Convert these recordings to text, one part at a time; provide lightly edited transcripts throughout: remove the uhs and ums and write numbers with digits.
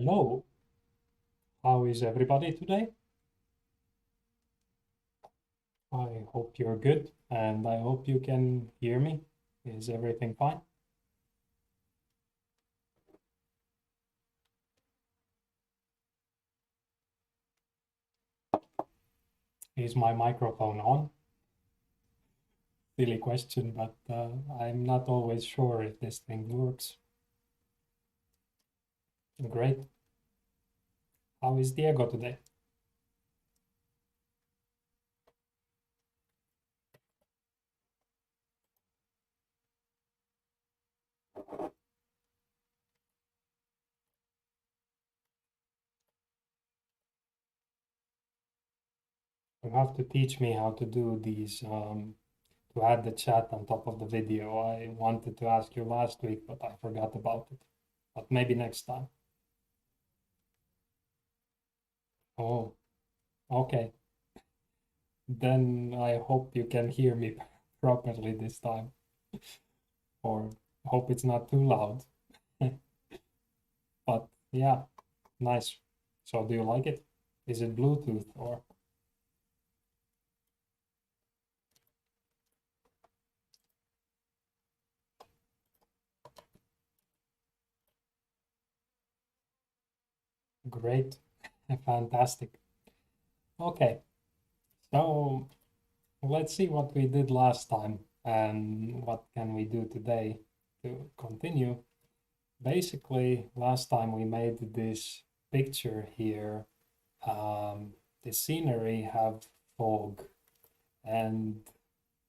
Hello, how is everybody today? I hope you're good and I hope you can hear me. Is everything fine? Is my microphone on? Silly question, but I'm not always sure if this thing works. Great. How is Diego today? You have to teach me how to do these, to add the chat on top of the video. I wanted to ask you last week, but I forgot about it. But maybe next time. Oh, okay. Then I hope you can hear me properly this time, or hope it's not too loud. But yeah, nice. So do you like it? Is it Bluetooth or? Great, fantastic. Okay, so let's see what we did last time and what can we do today to continue. Basically, last time we made this picture here. The scenery have fog, and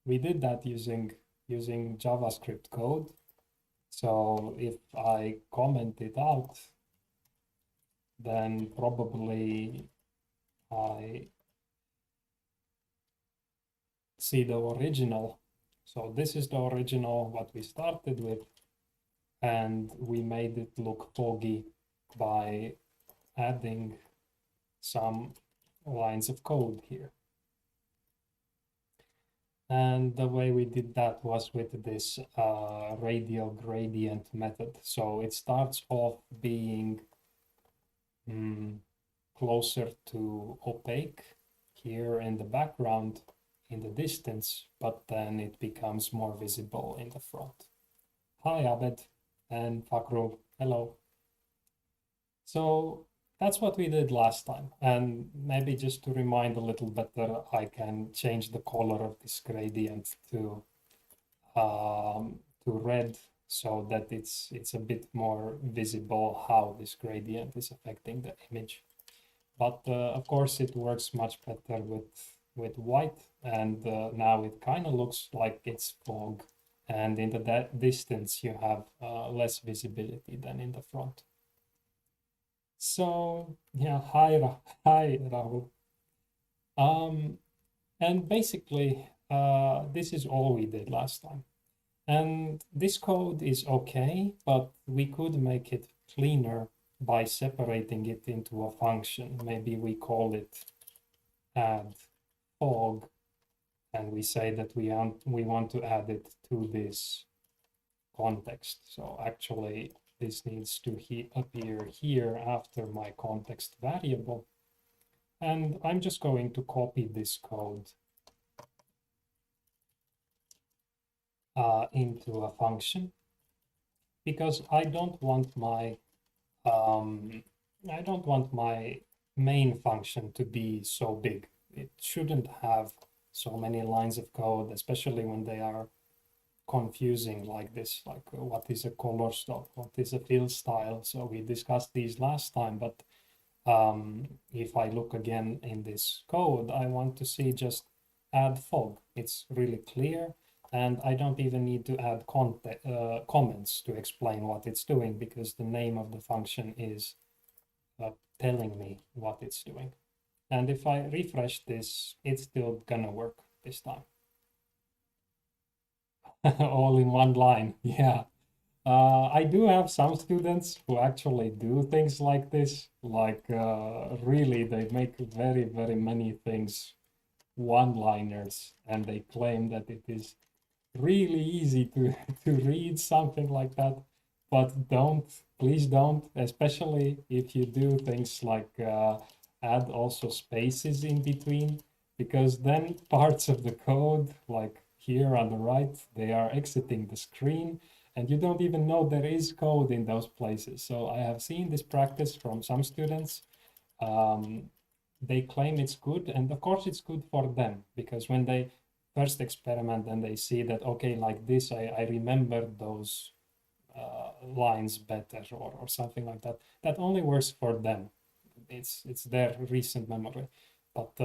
we did that using JavaScript code. So if I comment it out, then probably I see the original. So this is the original, what we started with, and we made it look foggy by adding some lines of code here. And the way we did that was with this radial gradient method. So it starts off being closer to opaque here in the background in the distance, but then it becomes more visible in the front. Hi Abed and Fakru, hello. So that's what we did last time, and maybe just to remind a little better, I can change the color of this gradient to red, so that it's a bit more visible how this gradient is affecting the image. But of course it works much better with white, and now it kind of looks like it's fog, and in the distance you have less visibility than in the front. So yeah, hi Rahul. And basically this is all we did last time. And this code is okay, but we could make it cleaner by separating it into a function. Maybe we call it add fog, and we say that we want to add it to this context. So actually this needs to appear here after my context variable. And I'm just going to copy this code into a function, because I don't want my main function to be so big. It shouldn't have so many lines of code, especially when they are confusing like this, like what is a color stock, what is a fill style. So we discussed these last time, but if I look again in this code, I want to see just add fog. It's really clear, and I don't even need to add comments to explain what it's doing, because the name of the function is telling me what it's doing. And if I refresh this, it's still gonna work this time. All in one line, yeah. I do have some students who actually do things like this, like really they make very, very many things one-liners, and they claim that it is really easy to read something like that. but please don't, especially if you do things like add also spaces in between, because then parts of the code, like here on the right, they are exiting the screen and you don't even know there is code in those places. So I have seen this practice from some students. They claim it's good, and of course it's good for them, because when they first experiment and they see that, okay, like this, I remember those lines better, or something like that. That only works for them. It's their recent memory. But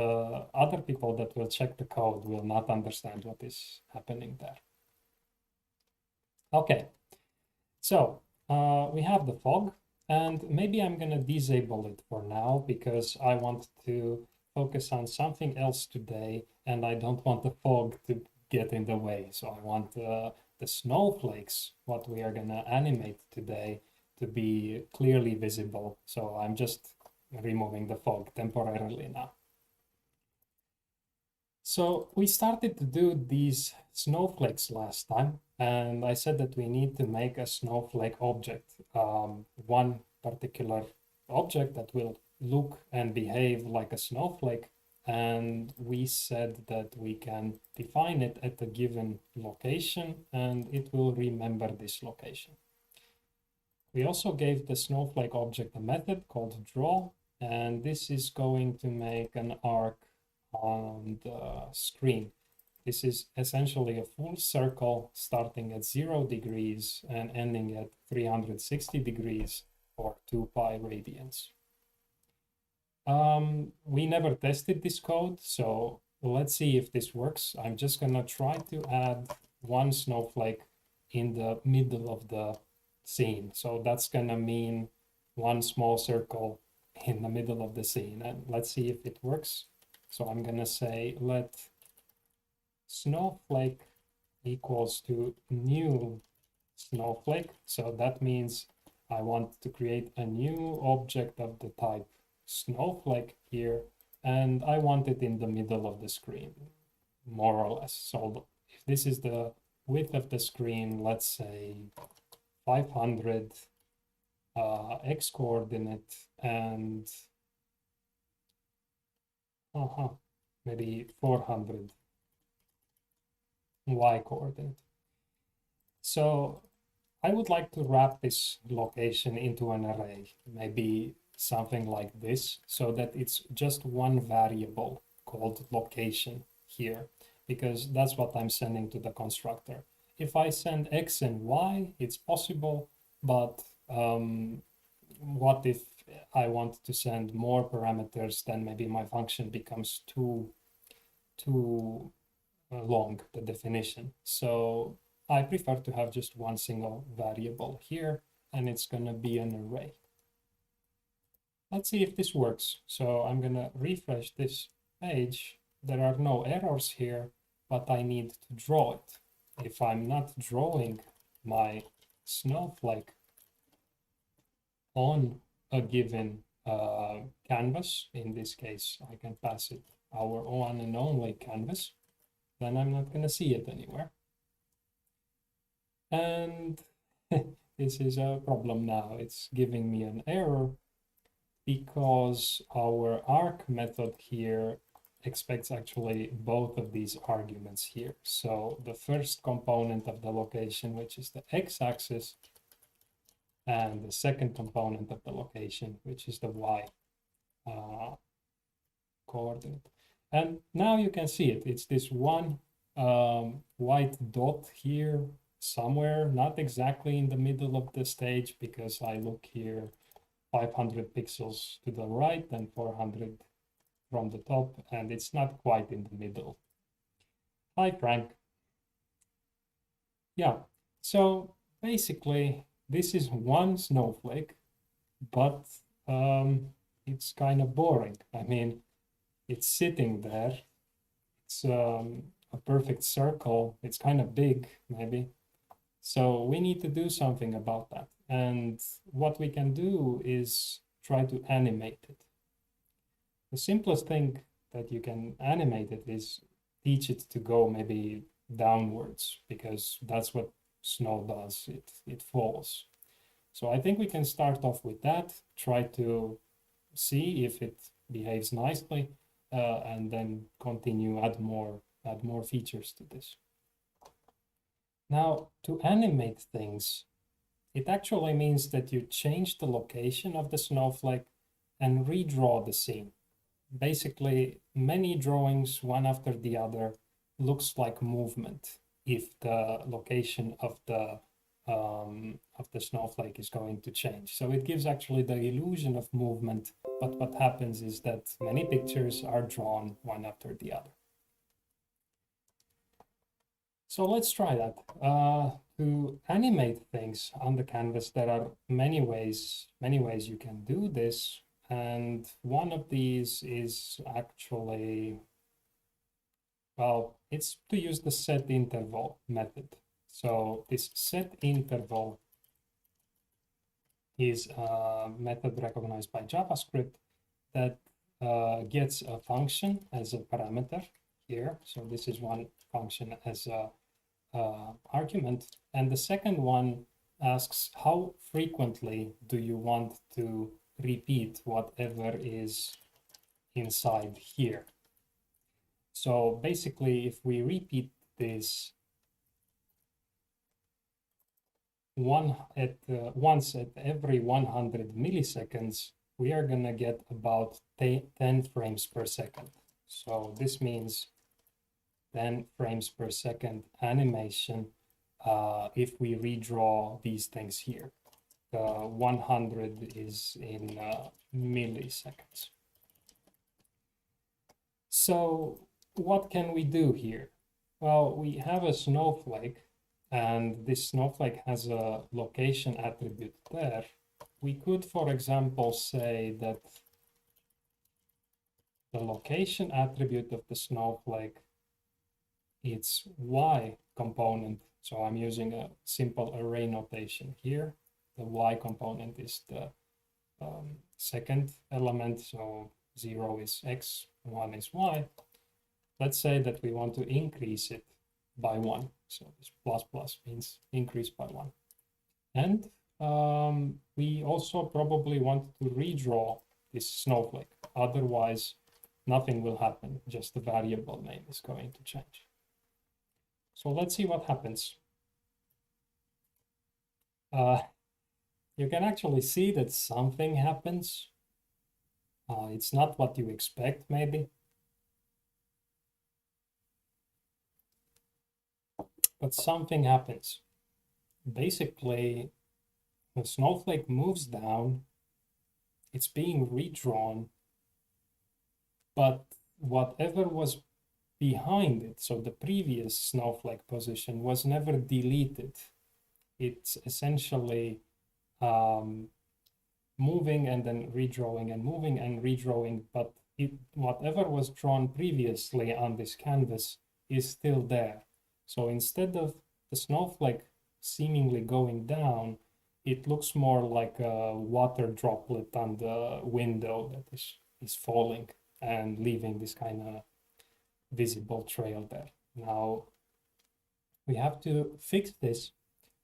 other people that will check the code will not understand what is happening there. Okay, so we have the fog, and maybe I'm gonna disable it for now because I want to focus on something else today, and I don't want the fog to get in the way. So I want the snowflakes, what we are gonna animate today, to be clearly visible. So I'm just removing the fog temporarily now. So we started to do these snowflakes last time, and I said that we need to make a snowflake object, one particular object that will look and behave like a snowflake. And we said that we can define it at a given location, and it will remember this location. We also gave the snowflake object a method called draw, and this is going to make an arc on the screen. This is essentially a full circle starting at 0 degrees and ending at 360 degrees or 2 pi radians. We never tested this code, so let's see if this works. I'm just gonna try to add one snowflake in the middle of the scene. So that's gonna mean one small circle in the middle of the scene, and let's see if it works. So I'm gonna say let snowflake equals to new snowflake. So that means I want to create a new object of the type snowflake here, and I want it in the middle of the screen, more or less. So if this is the width of the screen, let's say 500 x coordinate and maybe 400 y coordinate. So I would like to wrap this location into an array, maybe something like this, so that it's just one variable called location here, because that's what I'm sending to the constructor. If I send x and y, it's possible, but what if I want to send more parameters? Then maybe my function becomes too long, the definition. So I prefer to have just one single variable here, and it's going to be an array. Let's see if this works. So I'm going to refresh this page. There are no errors here, but I need to draw it. If I'm not drawing my snowflake on a given canvas, in this case, I can pass it our one and only canvas, then I'm not going to see it anywhere. And this is a problem now. It's giving me an error because our arc method here expects actually both of these arguments here. So the first component of the location, which is the x-axis, and the second component of the location, which is the y coordinate. And now you can see it. It's this one white dot here somewhere, not exactly in the middle of the stage, because I look here 500 pixels to the right and 400 from the top, and it's not quite in the middle. Hi, Frank. Yeah, so basically, this is one snowflake, but it's kind of boring. I mean, it's sitting there. It's a perfect circle. It's kind of big, maybe. So we need to do something about that. And what we can do is try to animate it. The simplest thing that you can animate it is teach it to go maybe downwards, because that's what snow does. It falls. So I think we can start off with that, try to see if it behaves nicely, and then continue add more features to this. Now, to animate things, it actually means that you change the location of the snowflake and redraw the scene. Basically, many drawings, one after the other, looks like movement if the location of the snowflake is going to change. So it gives actually the illusion of movement, but what happens is that many pictures are drawn one after the other. So let's try that. To animate things on the canvas, there are many ways you can do this. And one of these is actually, well, it's to use the set interval method. So this set interval is a method recognized by JavaScript that gets a function as a parameter here. So this is one function as a argument. And the second one asks how frequently do you want to repeat whatever is inside here. So basically, if we repeat this once at every 100 milliseconds, we are gonna get about 10 frames per second. So this means 10 frames per second animation if we redraw these things here. The 100 is in milliseconds. So what can we do here? Well, we have a snowflake, and this snowflake has a location attribute there. We could, for example, say that the location attribute of the snowflake, its y component. So I'm using a simple array notation here. The y component is the second element, so 0 is x, 1 is y. Let's say that we want to increase it by 1. So this plus plus means increase by 1. And we also probably want to redraw this snowflake. Otherwise, nothing will happen. Just the variable name is going to change. So let's see what happens. You can actually see that something happens. It's not what you expect, maybe. But something happens. Basically, the snowflake moves down. It's being redrawn. But whatever was behind it, so the previous snowflake position, was never deleted. It's essentially moving and then redrawing and moving and redrawing, but whatever was drawn previously on this canvas is still there. So instead of the snowflake seemingly going down, it looks more like a water droplet on the window that is falling and leaving this kind of visible trail there. Now, we have to fix this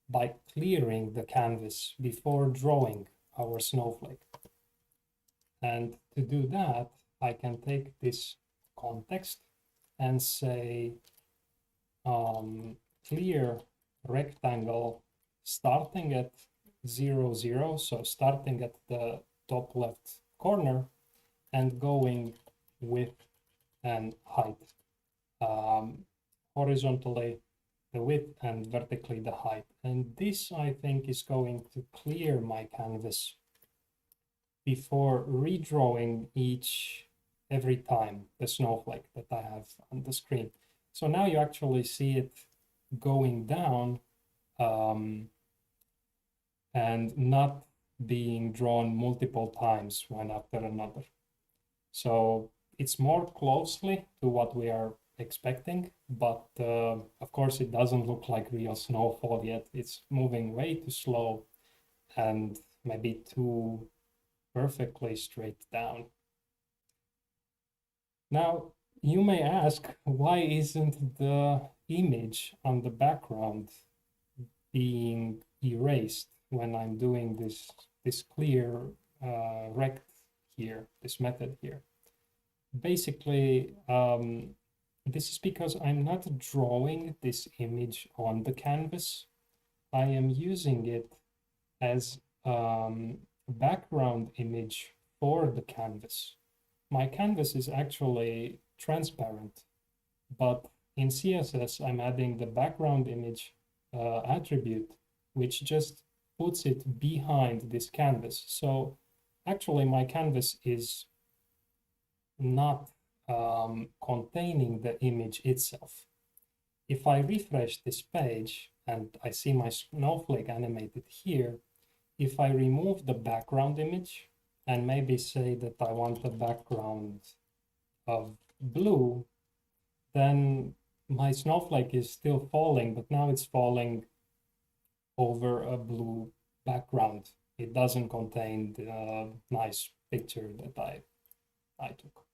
by clearing the canvas before drawing our snowflake. And to do that, I can take this context and say clear rectangle starting at 0, 0, so starting at the top left corner and going width and height. Horizontally the width and vertically the height. And this, I think, is going to clear my canvas before redrawing every time the snowflake that I have on the screen. So now you actually see it going down and not being drawn multiple times one after another. So it's more closely to what we are expecting, but of course it doesn't look like real snowfall yet. It's moving way too slow and maybe too perfectly straight down. Now, you may ask, why isn't the image on the background being erased? when I'm doing this clear rect here, this method here. Basically, this is because I'm not drawing this image on the canvas. I am using it as background image for the canvas. My canvas is actually transparent, but in CSS, I'm adding the background image attribute, which just puts it behind this canvas. So actually my canvas is not containing the image itself. If I refresh this page and I see my snowflake animated here, if I remove the background image and maybe say that I want a background of blue, then my snowflake is still falling, but now it's falling over a blue background. It doesn't contain the nice picture that I took.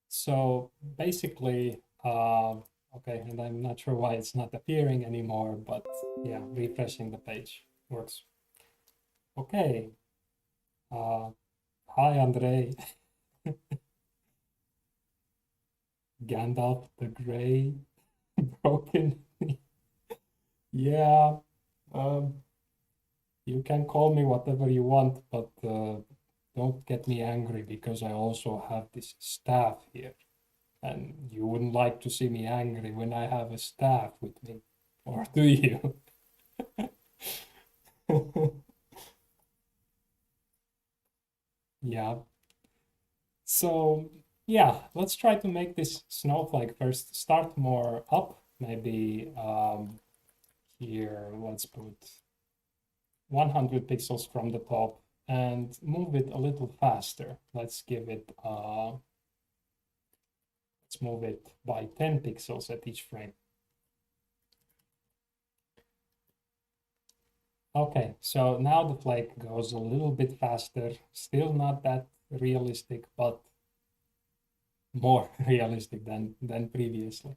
So basically, okay, and I'm not sure why it's not appearing anymore, but yeah, refreshing the page works. Okay. Hi, Andre. Gandalf the Grey, broken. Yeah, you can call me whatever you want, but don't get me angry because I also have this staff here. And you wouldn't like to see me angry when I have a staff with me, or do you? Yeah. So yeah, let's try to make this snowflake first start more up. Maybe here, let's put 100 pixels from the top and move it a little faster. Let's give it, let's move it by 10 pixels at each frame. Okay, so now the flake goes a little bit faster, still not that realistic, but more realistic than previously.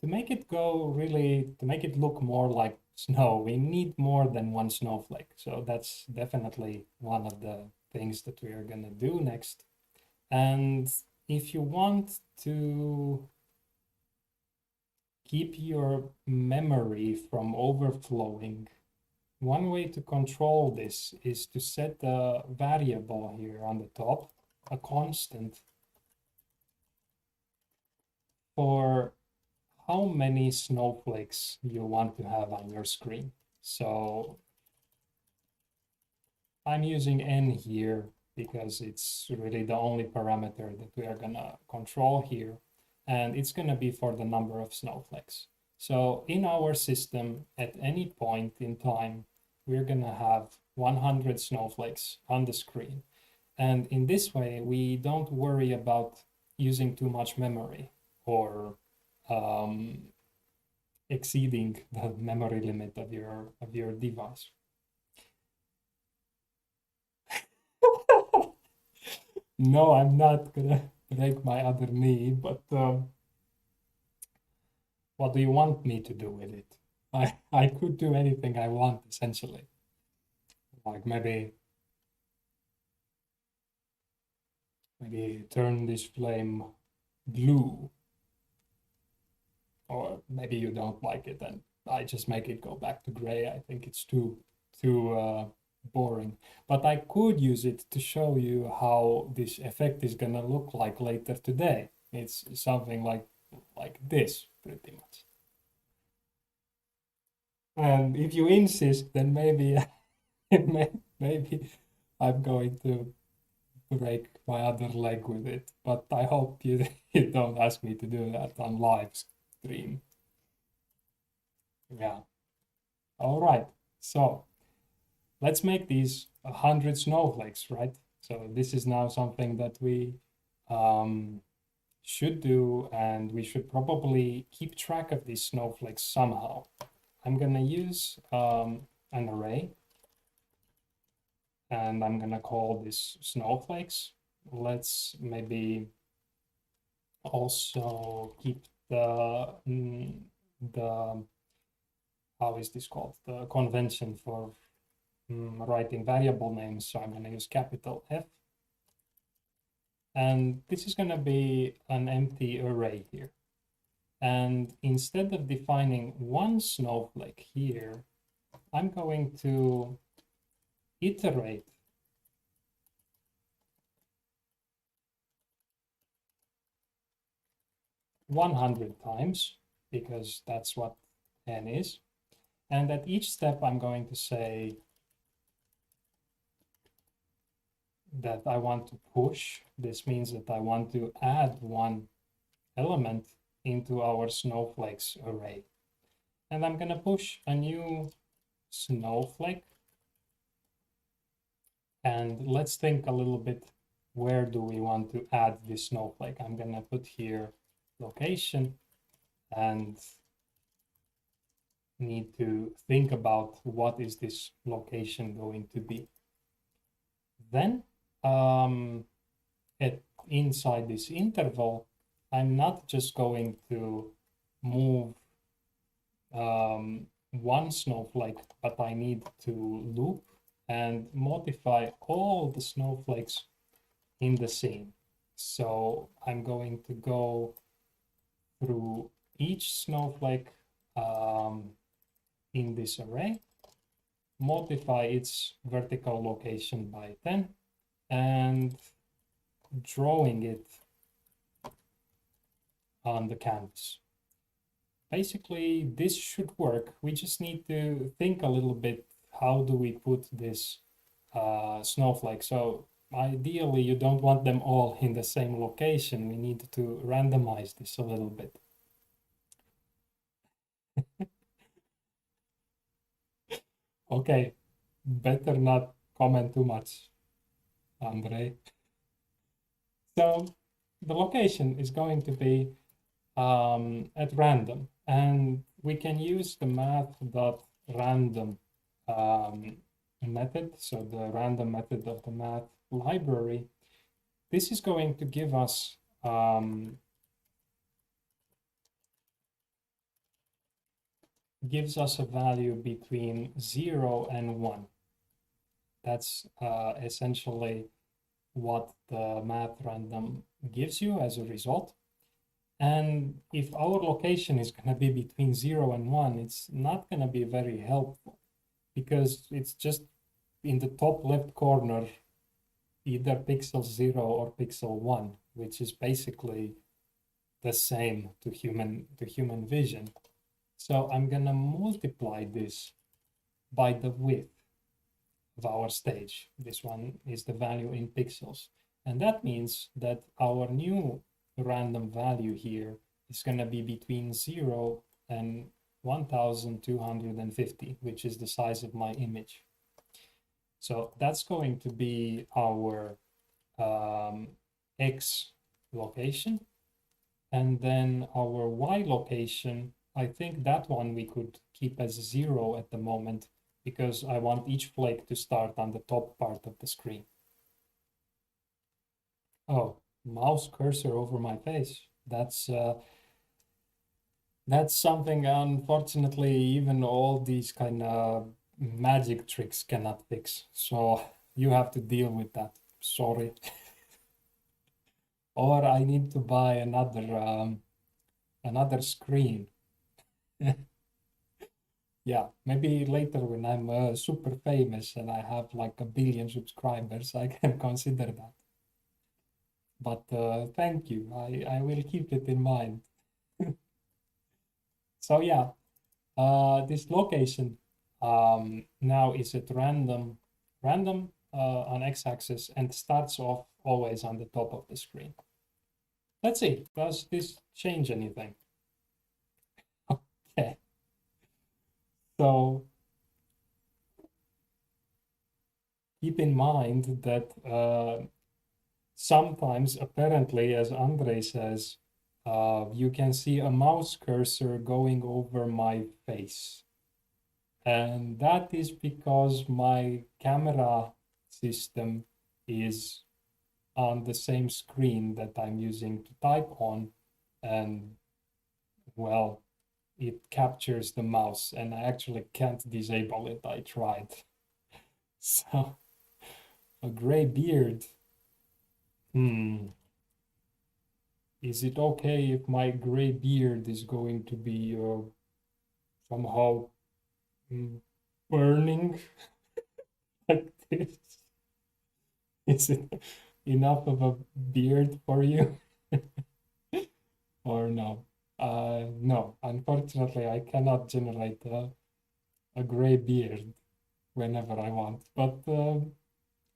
To make it go really, to make it look more like snow, we need more than one snowflake. So that's definitely one of the things that we are gonna do next. And if you want to keep your memory from overflowing, one way to control this is to set a variable here on the top, a constant, for how many snowflakes you want to have on your screen. So I'm using n here because it's really the only parameter that we are gonna control here. And it's gonna be for the number of snowflakes. So in our system, at any point in time, we're gonna have 100 snowflakes on the screen. And in this way, we don't worry about using too much memory or exceeding the memory limit of your device. No, I'm not gonna break my other knee, but what do you want me to do with it? I could do anything I want, essentially. Like maybe turn this flame blue. Or maybe you don't like it and I just make it go back to gray. I think it's too boring. But I could use it to show you how this effect is gonna look like later today. It's something like this, pretty much. And if you insist, then maybe maybe I'm going to break my other leg with it. But I hope you you don't ask me to do that on live stream. Yeah. All right. So let's make these 100 snowflakes, right? So this is now something that we should do, and we should probably keep track of these snowflakes somehow. I'm gonna use an array, and I'm gonna call this snowflakes. Let's maybe also keep the how is this called? The convention for writing variable names. So I'm going to use capital F. And this is going to be an empty array here. And instead of defining one snowflake here, I'm going to iterate (100) times, because that's what n is. And at each step, I'm going to say that I want to push. This means that I want to add one element into our snowflakes array. And I'm going to push a new snowflake. And let's think a little bit, where do we want to add this snowflake? I'm going to put here location and need to think about what is this location going to be. Then inside this interval, I'm not just going to move one snowflake, but I need to loop and modify all the snowflakes in the scene. So I'm going to go through each snowflake in this array, modify its vertical location by 10, and drawing it on the canvas. Basically, this should work. We just need to think a little bit, how do we put this snowflake? So ideally, you don't want them all in the same location. We need to randomize this a little bit. Okay, better not comment too much, Andre. So the location is going to be at random, and we can use the math.random method, so the random method of the math library. This is going to give us a value between 0 and 1. That's essentially what the math random gives you as a result. And if our location is going to be between 0 and 1, it's not going to be very helpful, because it's just in the top left corner, either pixel 0 or pixel 1, which is basically the same to human vision. So I'm going to multiply this by the width of our stage. This one is the value in pixels. And that means that our new random value here is going to be between 0 and 1250, which is the size of my image. So that's going to be our X location. And then our Y location, I think that one we could keep as 0 at the moment, because I want each flake to start on the top part of the screen. Oh, mouse cursor over my face. That's something, unfortunately, even all these kind of magic tricks cannot fix. So you have to deal with that. Sorry. Or I need to buy another screen. Yeah, maybe later when I'm super famous and I have like 1 billion subscribers, I can consider that. But thank you. I will keep it in mind. So yeah, this location now is at random on x-axis and starts off always on the top of the screen. Let's see, does this change anything? Okay. So keep in mind that sometimes, apparently, as Andre says, you can see a mouse cursor going over my face. And that is because my camera system is on the same screen that I'm using to type on. And well, it captures the mouse, and I actually can't disable it. I tried. So a gray beard. Is it okay if my gray beard is going to be somehow burning like this? Is it enough of a beard for you? Or no? No, unfortunately, I cannot generate a gray beard whenever I want. But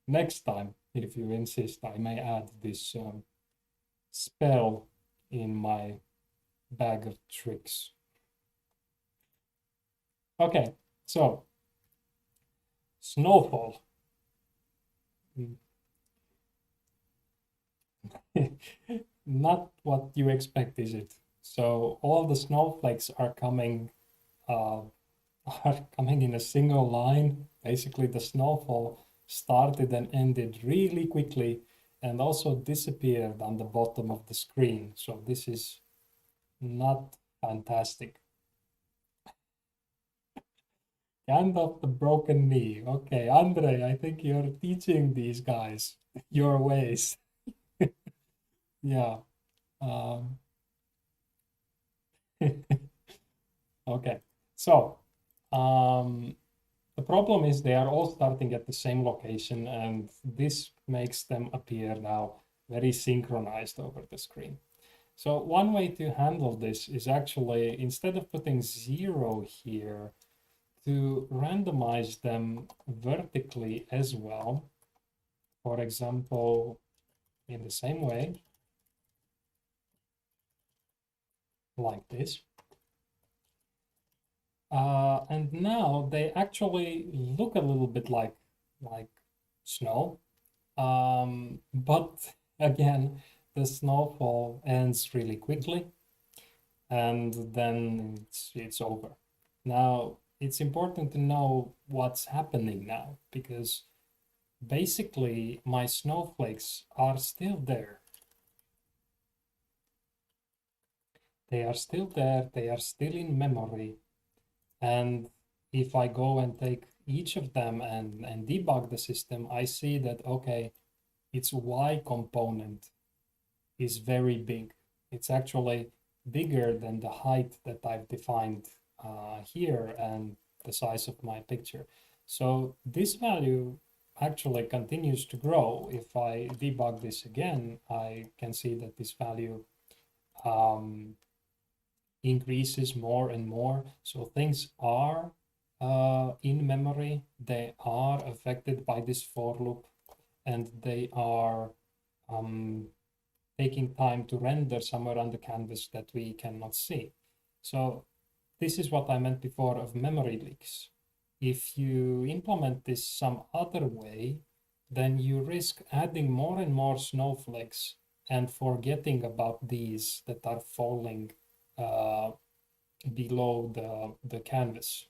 next time, if you insist, I may add this spell in my bag of tricks. Okay, so snowfall. Not what you expect, is it? So all the snowflakes are coming uh, are coming in a single line. Basically, the snowfall started and ended really quickly and also disappeared on the bottom of the screen. So this is not fantastic. Hand of the broken knee. Okay, Andre, I think you're teaching these guys your ways. Yeah. Um, okay. So, the problem is they are all starting at the same location, and this makes them appear now very synchronized over the screen. So one way to handle this is actually, instead of putting 0 here, to randomize them vertically as well. For example, in the same way, like this. And now they actually look a little bit like snow. But again, the snowfall ends really quickly, and then it's over. Now, it's important to know what's happening now, because basically my snowflakes are still there. They are still there, they are still in memory. And if I go and take each of them and debug the system, I see that, okay, its Y component is very big. It's actually bigger than the height that I've defined here and the size of my picture. So this value actually continues to grow. If I debug this again, I can see that this value increases more and more. So things are in memory, they are affected by this for loop, and they are taking time to render somewhere on the canvas that we cannot see. So this is what I meant before of memory leaks. If you implement this some other way, then you risk adding more and more snowflakes and forgetting about these that are falling below the canvas.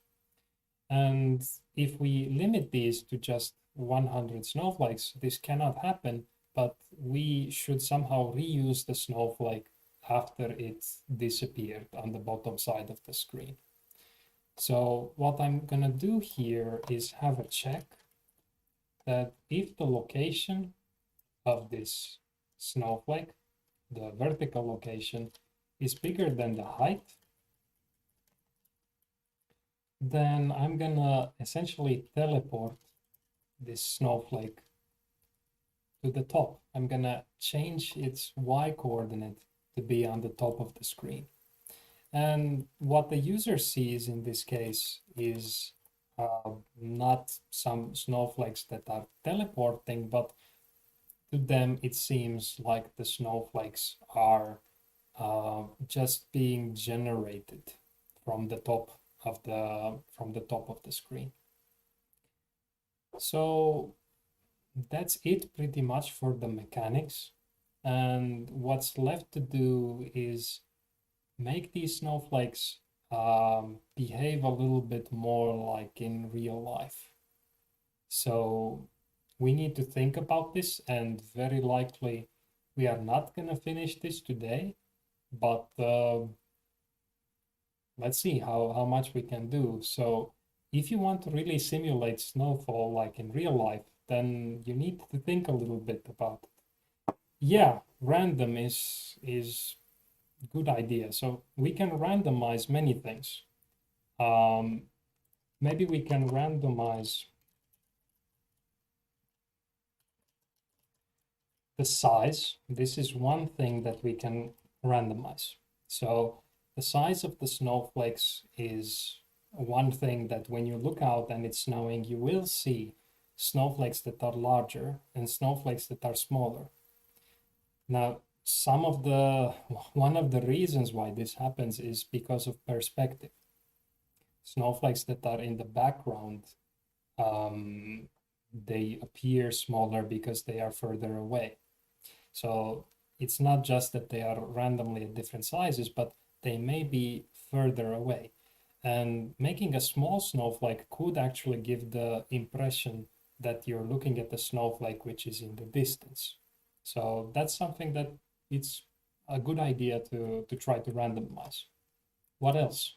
And if we limit these to just 100 snowflakes, this cannot happen, but we should somehow reuse the snowflake after it disappeared on the bottom side of the screen. So what I'm gonna do here is have a check that if the location of this snowflake, the vertical location, is bigger than the height, then I'm gonna essentially teleport this snowflake to the top. I'm gonna change its Y coordinate to be on the top of the screen. And what the user sees in this case is not some snowflakes that are teleporting, but to them it seems like the snowflakes are just being generated from the top of the screen. So that's it pretty much for the mechanics. And what's left to do is make these snowflakes behave a little bit more like in real life. So we need to think about this, and very likely we are not going to finish this today, but let's see how much we can do. So if you want to really simulate snowfall like in real life, then you need to think a little bit about it. Yeah, random is good idea. So we can randomize many things. Maybe we can randomize the size. This is one thing that we can randomize. So the size of the snowflakes is one thing that when you look out and it's snowing, you will see snowflakes that are larger and snowflakes that are smaller. Now, one of the reasons why this happens is because of perspective. Snowflakes that are in the background, they appear smaller because they are further away. So it's not just that they are randomly at different sizes, but they may be further away. And making a small snowflake could actually give the impression that you're looking at the snowflake which is in the distance. So that's something that it's a good idea to try to randomize. What else?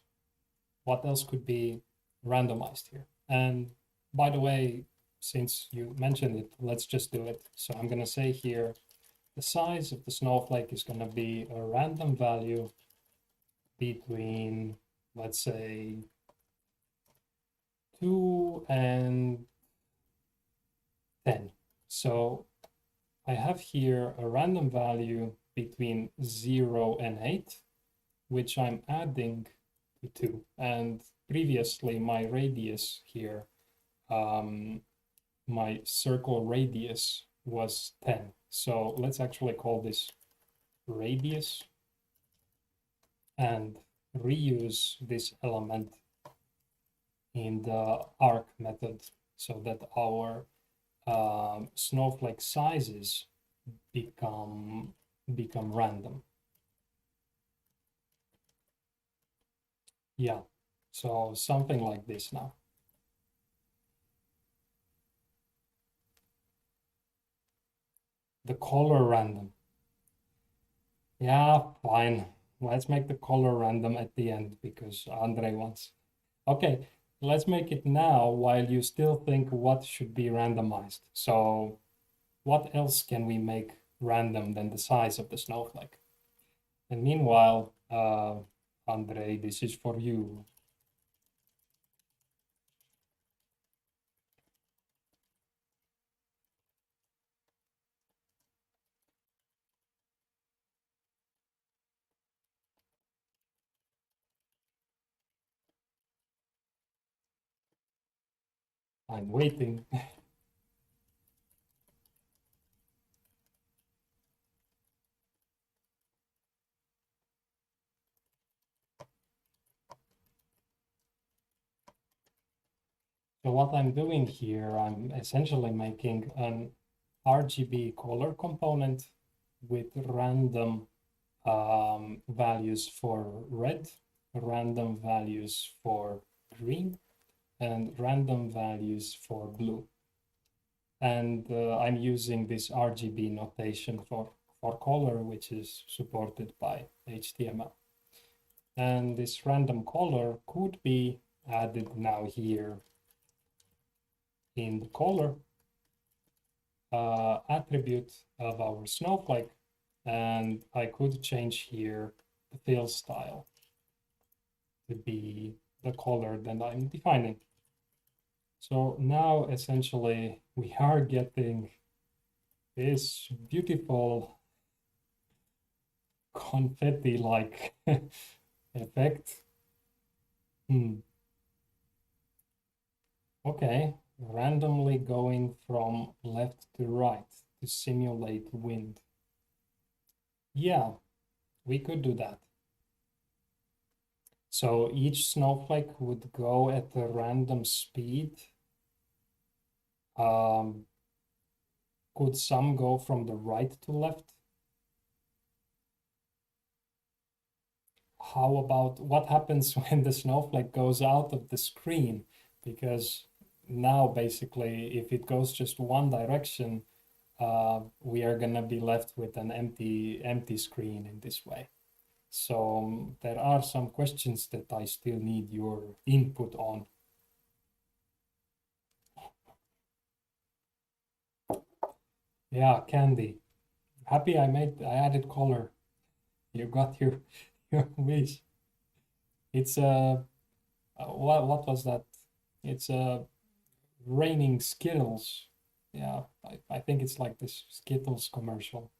What else could be randomized here? And by the way, since you mentioned it, let's just do it. So I'm going to say here, the size of the snowflake is going to be a random value between, let's say, 2 and 10. So I have here a random value between 0 and 8, which I'm adding to 2. And previously my radius here, my circle radius was 10. So let's actually call this radius and reuse this element in the arc method so that our snowflake sizes become random. Yeah, so something like this now. The color random. Yeah, fine. Let's make the color random at the end because Andre wants. Okay, let's make it now while you still think what should be randomized. So what else can we make random than the size of the snowflake? And meanwhile, Andre, this is for you. I'm waiting. So what I'm doing here, I'm essentially making an RGB color component with random values for red, random values for green, and random values for blue. And I'm using this RGB notation for color, which is supported by HTML. And this random color could be added now here in the color attribute of our snowflake. And I could change here the fill style to be the color that I'm defining. So now essentially we are getting this beautiful confetti-like effect. Okay, randomly going from left to right to simulate wind. Yeah, we could do that. So each snowflake would go at a random speed. Could some go from the right to left? How about what happens when the snowflake goes out of the screen? Because now basically if it goes just one direction, we are gonna be left with an empty screen in this way. So there are some questions that I still need your input on. Yeah, Candy. Happy I added color. You got your your wish. It's what was that? It's raining Skittles. Yeah, I think it's like this Skittles commercial.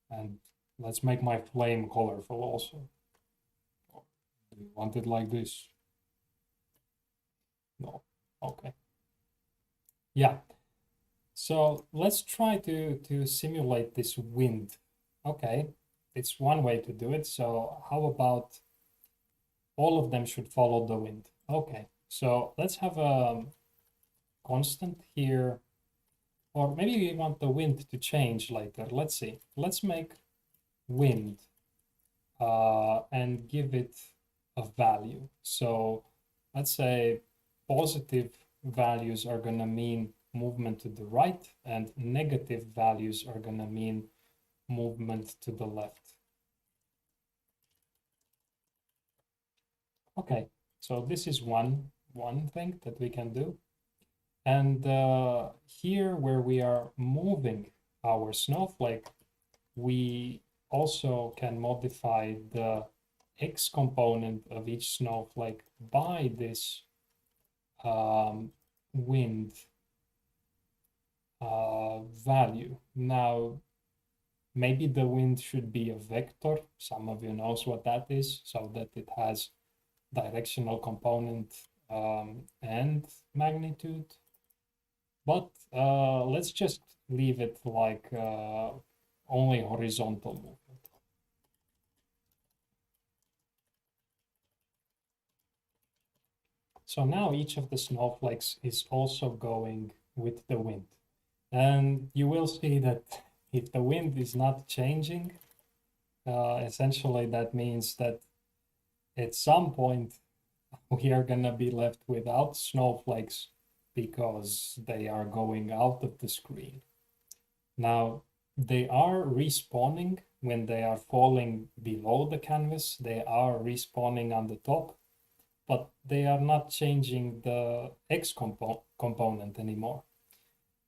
And let's make my flame colorful also. Do you want it like this? No. Okay. Yeah. So let's try to simulate this wind. Okay, it's one way to do it. So how about all of them should follow the wind? Okay, so let's have a constant here, or maybe we want the wind to change later. Let's see. Let's make wind and give it a value. So let's say positive values are going to mean movement to the right, and negative values are going to mean movement to the left. Okay, so this is one thing that we can do. And here where we are moving our snowflake, we also can modify the x component of each snowflake by this wind value. Now, maybe the wind should be a vector. Some of you knows what that is, so that it has directional component and magnitude. But let's just leave it like only horizontal movement. So now each of the snowflakes is also going with the wind. And you will see that if the wind is not changing, essentially that means that at some point we are going to be left without snowflakes because they are going out of the screen. Now, they are respawning when they are falling below the canvas. They are respawning on the top, but they are not changing the X component anymore.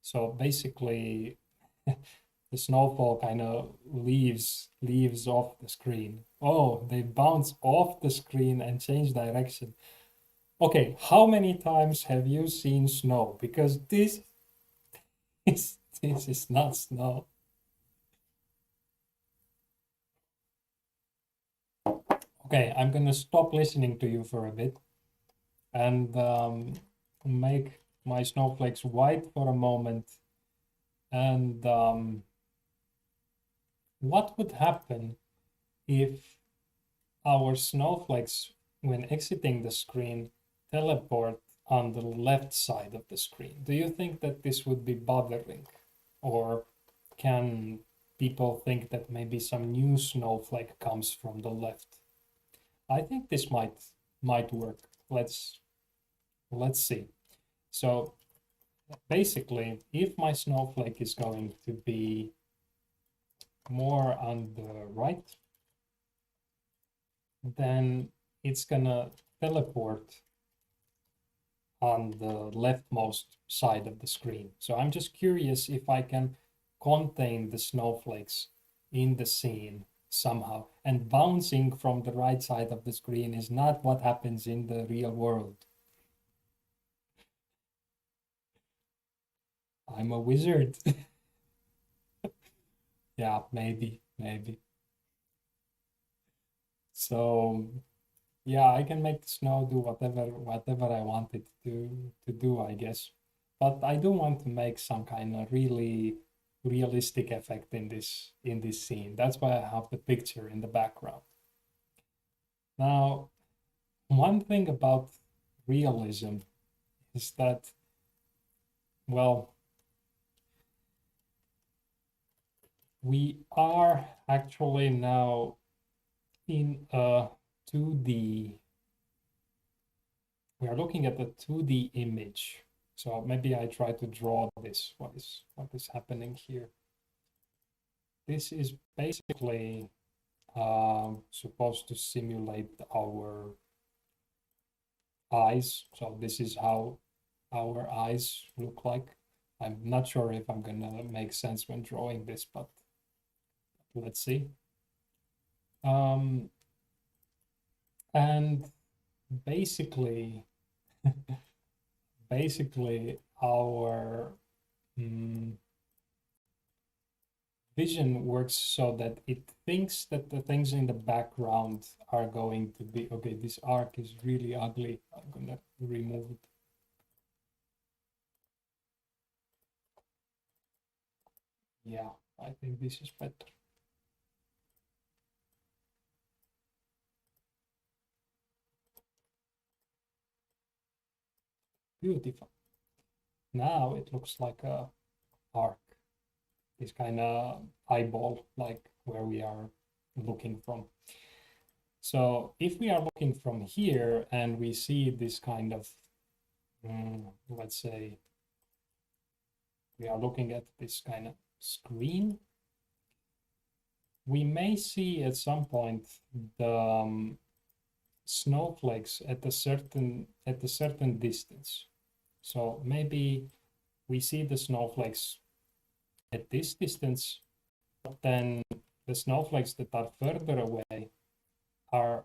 So basically, the snowfall kind of leaves off the screen. Oh, they bounce off the screen and change direction. Okay, how many times have you seen snow? Because this is not snow. Okay, I'm gonna stop listening to you for a bit and make my snowflakes white for a moment. And what would happen if our snowflakes, when exiting the screen, teleport on the left side of the screen? Do you think that this would be bothering? Or can people think that maybe some new snowflake comes from the left? I think this might work. Let's see. So basically, if my snowflake is going to be more on the right, then it's gonna teleport on the leftmost side of the screen. So I'm just curious if I can contain the snowflakes in the scene somehow. And bouncing from the right side of the screen is not what happens in the real world. I'm a wizard. Yeah, maybe. So yeah, I can make the snow do whatever I want it to do, I guess. But I do want to make some kind of really realistic effect in this scene. That's why I have the picture in the background. Now, one thing about realism is that, well, we are actually now in a 2D. We are looking at the 2D image. So maybe I try to draw this. What is happening here? This is basically supposed to simulate our eyes. So this is how our eyes look like. I'm not sure if I'm gonna make sense when drawing this, but let's see. And basically, our vision works so that it thinks that the things in the background are going to be, okay, this arc is really ugly. I'm gonna remove it. Yeah, I think this is better. Beautiful. Now it looks like a arc, this kind of eyeball, like where we are looking from. So if we are looking from here and we see this kind of, let's say, we are looking at this kind of screen, we may see at some point the snowflakes at a certain distance. So maybe we see the snowflakes at this distance, but then the snowflakes that are further away are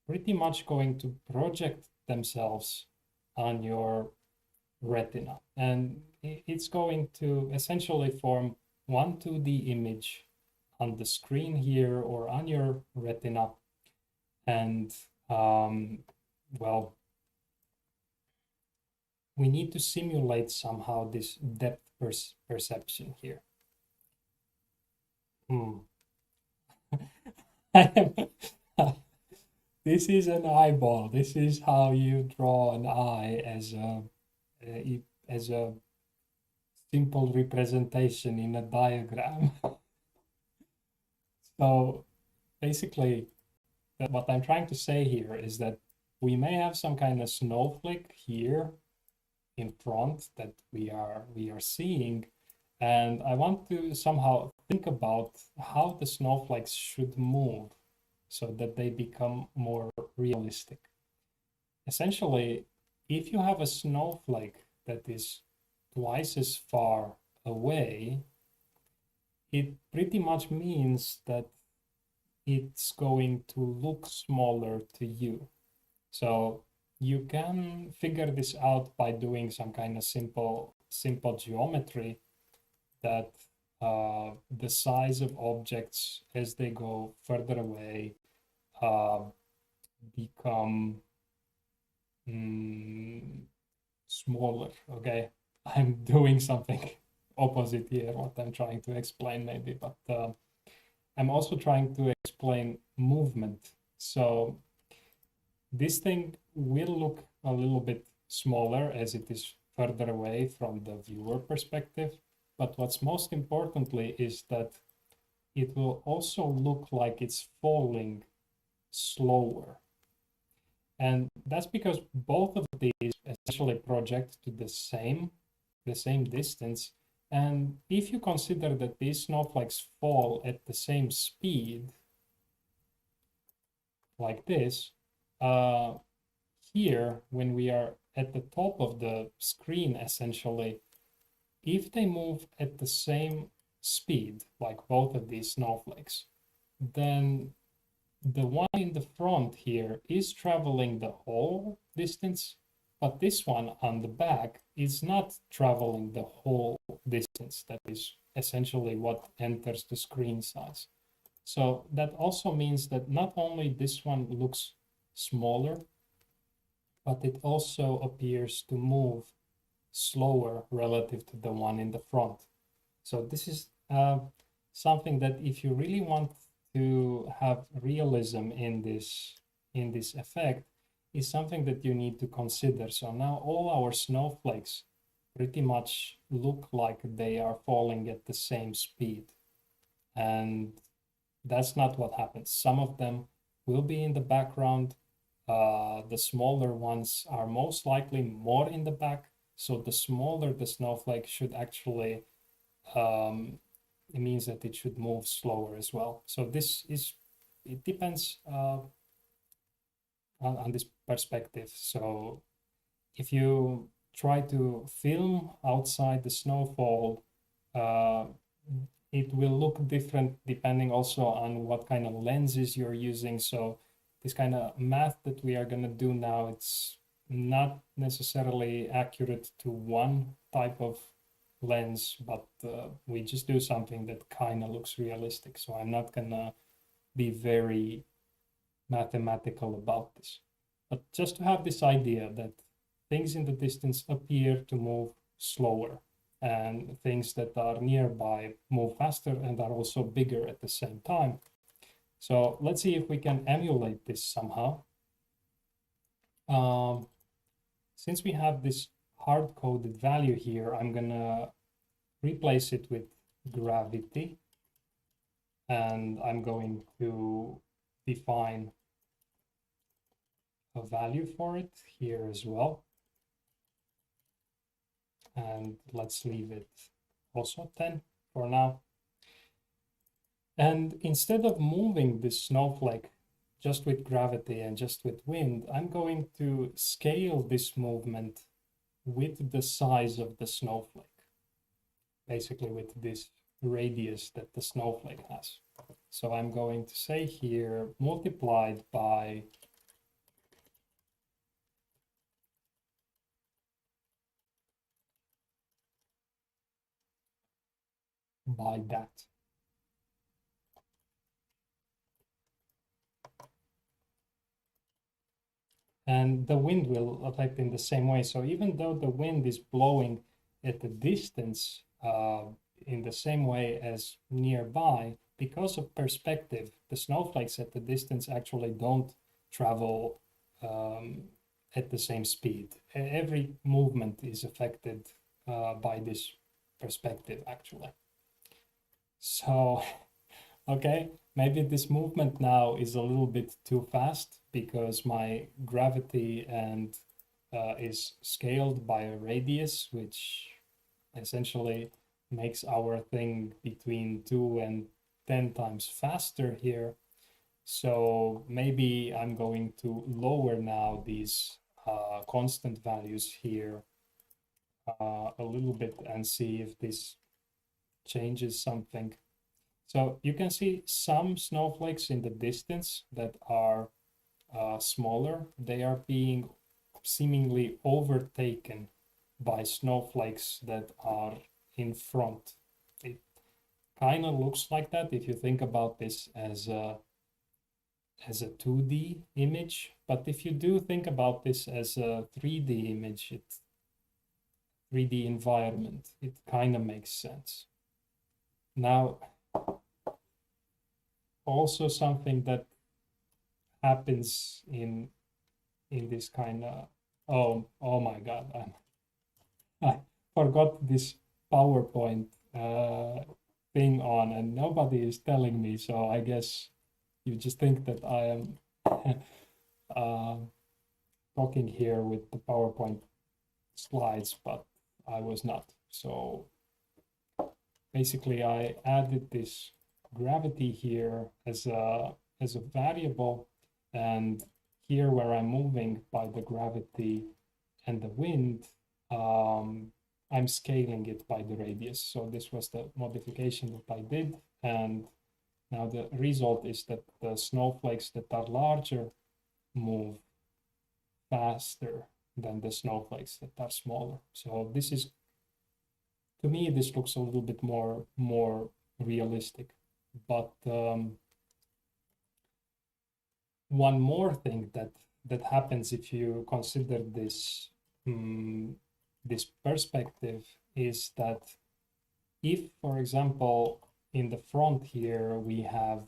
pretty much going to project themselves on your retina. And it's going to essentially form one 2D image on the screen here or on your retina. And well, we need to simulate somehow this depth perception here. This is an eyeball. This is how you draw an eye as a simple representation in a diagram. So basically, what I'm trying to say here is that we may have some kind of snowflake here in front that we are seeing, and I want to somehow think about how the snowflakes should move so that they become more realistic. Essentially, if you have a snowflake that is twice as far away, it pretty much means that it's going to look smaller to you. So you can figure this out by doing some kind of simple geometry that the size of objects as they go further away become smaller. Okay, I'm doing something opposite here, what I'm trying to explain maybe, but I'm also trying to explain movement. So this thing will look a little bit smaller as it is further away from the viewer perspective. But what's most importantly is that it will also look like it's falling slower. And that's because both of these essentially project to the same distance. And if you consider that these snowflakes fall at the same speed, like this, here, when we are at the top of the screen, essentially, if they move at the same speed, like both of these snowflakes, then the one in the front here is traveling the whole distance, but this one on the back is not traveling the whole distance. That is essentially what enters the screen size. So that also means that not only this one looks smaller, but it also appears to move slower relative to the one in the front. So this is something that if you really want to have realism in this effect, is something that you need to consider. So now all our snowflakes pretty much look like they are falling at the same speed. And that's not what happens. Some of them will be in the background. The smaller ones are most likely more in the back. So the smaller the snowflake should actually, it means that it should move slower as well. So this is it depends on this perspective. So if you try to film outside the snowfall, it will look different depending also on what kind of lenses you're using. So this kind of math that we are going to do now, it's not necessarily accurate to one type of lens, but we just do something that kind of looks realistic. So I'm not going to be very mathematical about this, but just to have this idea that things in the distance appear to move slower and things that are nearby move faster and are also bigger at the same time. So let's see if we can emulate this somehow. Since we have this hard-coded value here, I'm gonna replace it with gravity, and I'm going to define a value for it here as well. And let's leave it also 10 for now. And instead of moving this snowflake just with gravity and just with wind, I'm going to scale this movement with the size of the snowflake, basically with this radius that the snowflake has. So I'm going to say here multiplied by that. And the wind will affect in the same way. So even though the wind is blowing at a distance in the same way as nearby, because of perspective, the snowflakes at the distance actually don't travel at the same speed. Every movement is affected by this perspective, actually. So, okay, maybe this movement now is a little bit too fast because my gravity and is scaled by a radius, which essentially makes our thing between 2 and 10 times faster here. So maybe I'm going to lower now these constant values here a little bit and see if this changes something. So you can see some snowflakes in the distance that are smaller. They are being seemingly overtaken by snowflakes that are in front. It kind of looks like that if you think about this as a 2D image, but if you do think about this as a 3D image, 3D environment, it kind of makes sense. Now, also something that happens in this kind of, oh my God, I forgot this PowerPoint thing on, and nobody is telling me, so I guess you just think that I am talking here with the PowerPoint slides, but I was not. So basically I added this gravity here as a variable, and here where I'm moving by the gravity and the wind, I'm scaling it by the radius. So this was the modification that I did, and now the result is that the snowflakes that are larger move faster than the snowflakes that are smaller. So this is, to me, this looks a little bit more realistic. But one more thing that happens if you consider this this perspective is that if, for example, in the front here we have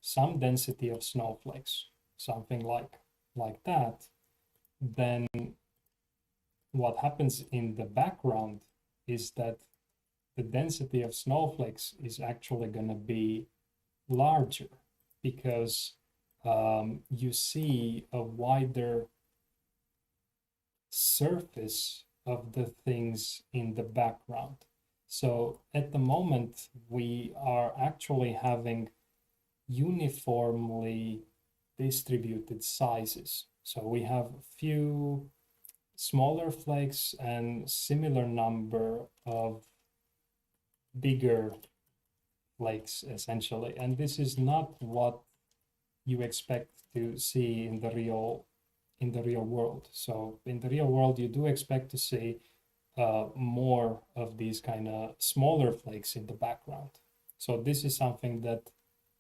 some density of snowflakes, something like that, then what happens in the background is that the density of snowflakes is actually going to be larger because you see a wider surface of the things in the background. So at the moment, we are actually having uniformly distributed sizes. So we have few smaller flakes and similar number of bigger flakes essentially. And this is not what you expect to see in the real world. So in the real world, you do expect to see more of these kind of smaller flakes in the background. So this is something that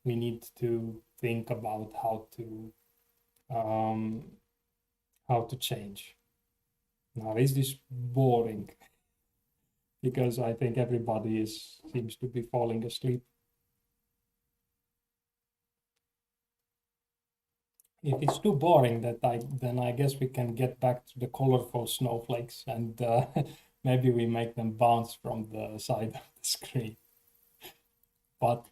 we need to think about um, how to change. Now, is this boring? Because I think everybody seems to be falling asleep. If it's too boring, then I guess we can get back to the colorful snowflakes and maybe we make them bounce from the side of the screen. But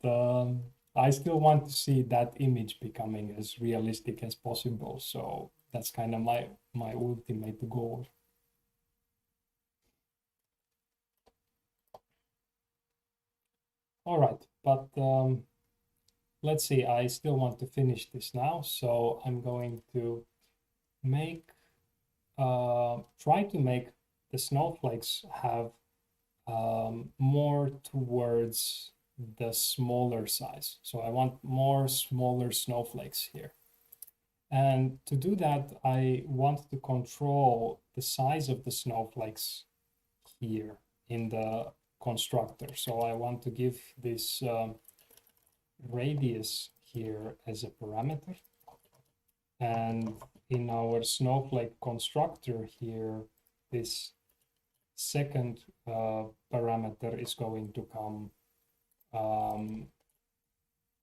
I still want to see that image becoming as realistic as possible. So that's kind of my ultimate goal. All right, but let's see. I still want to finish this now, so I'm going to try to make the snowflakes have more towards the smaller size. So I want more smaller snowflakes here. And to do that, I want to control the size of the snowflakes here in the constructor. So I want to give this radius here as a parameter. And in our snowflake constructor here, this second parameter is going to come,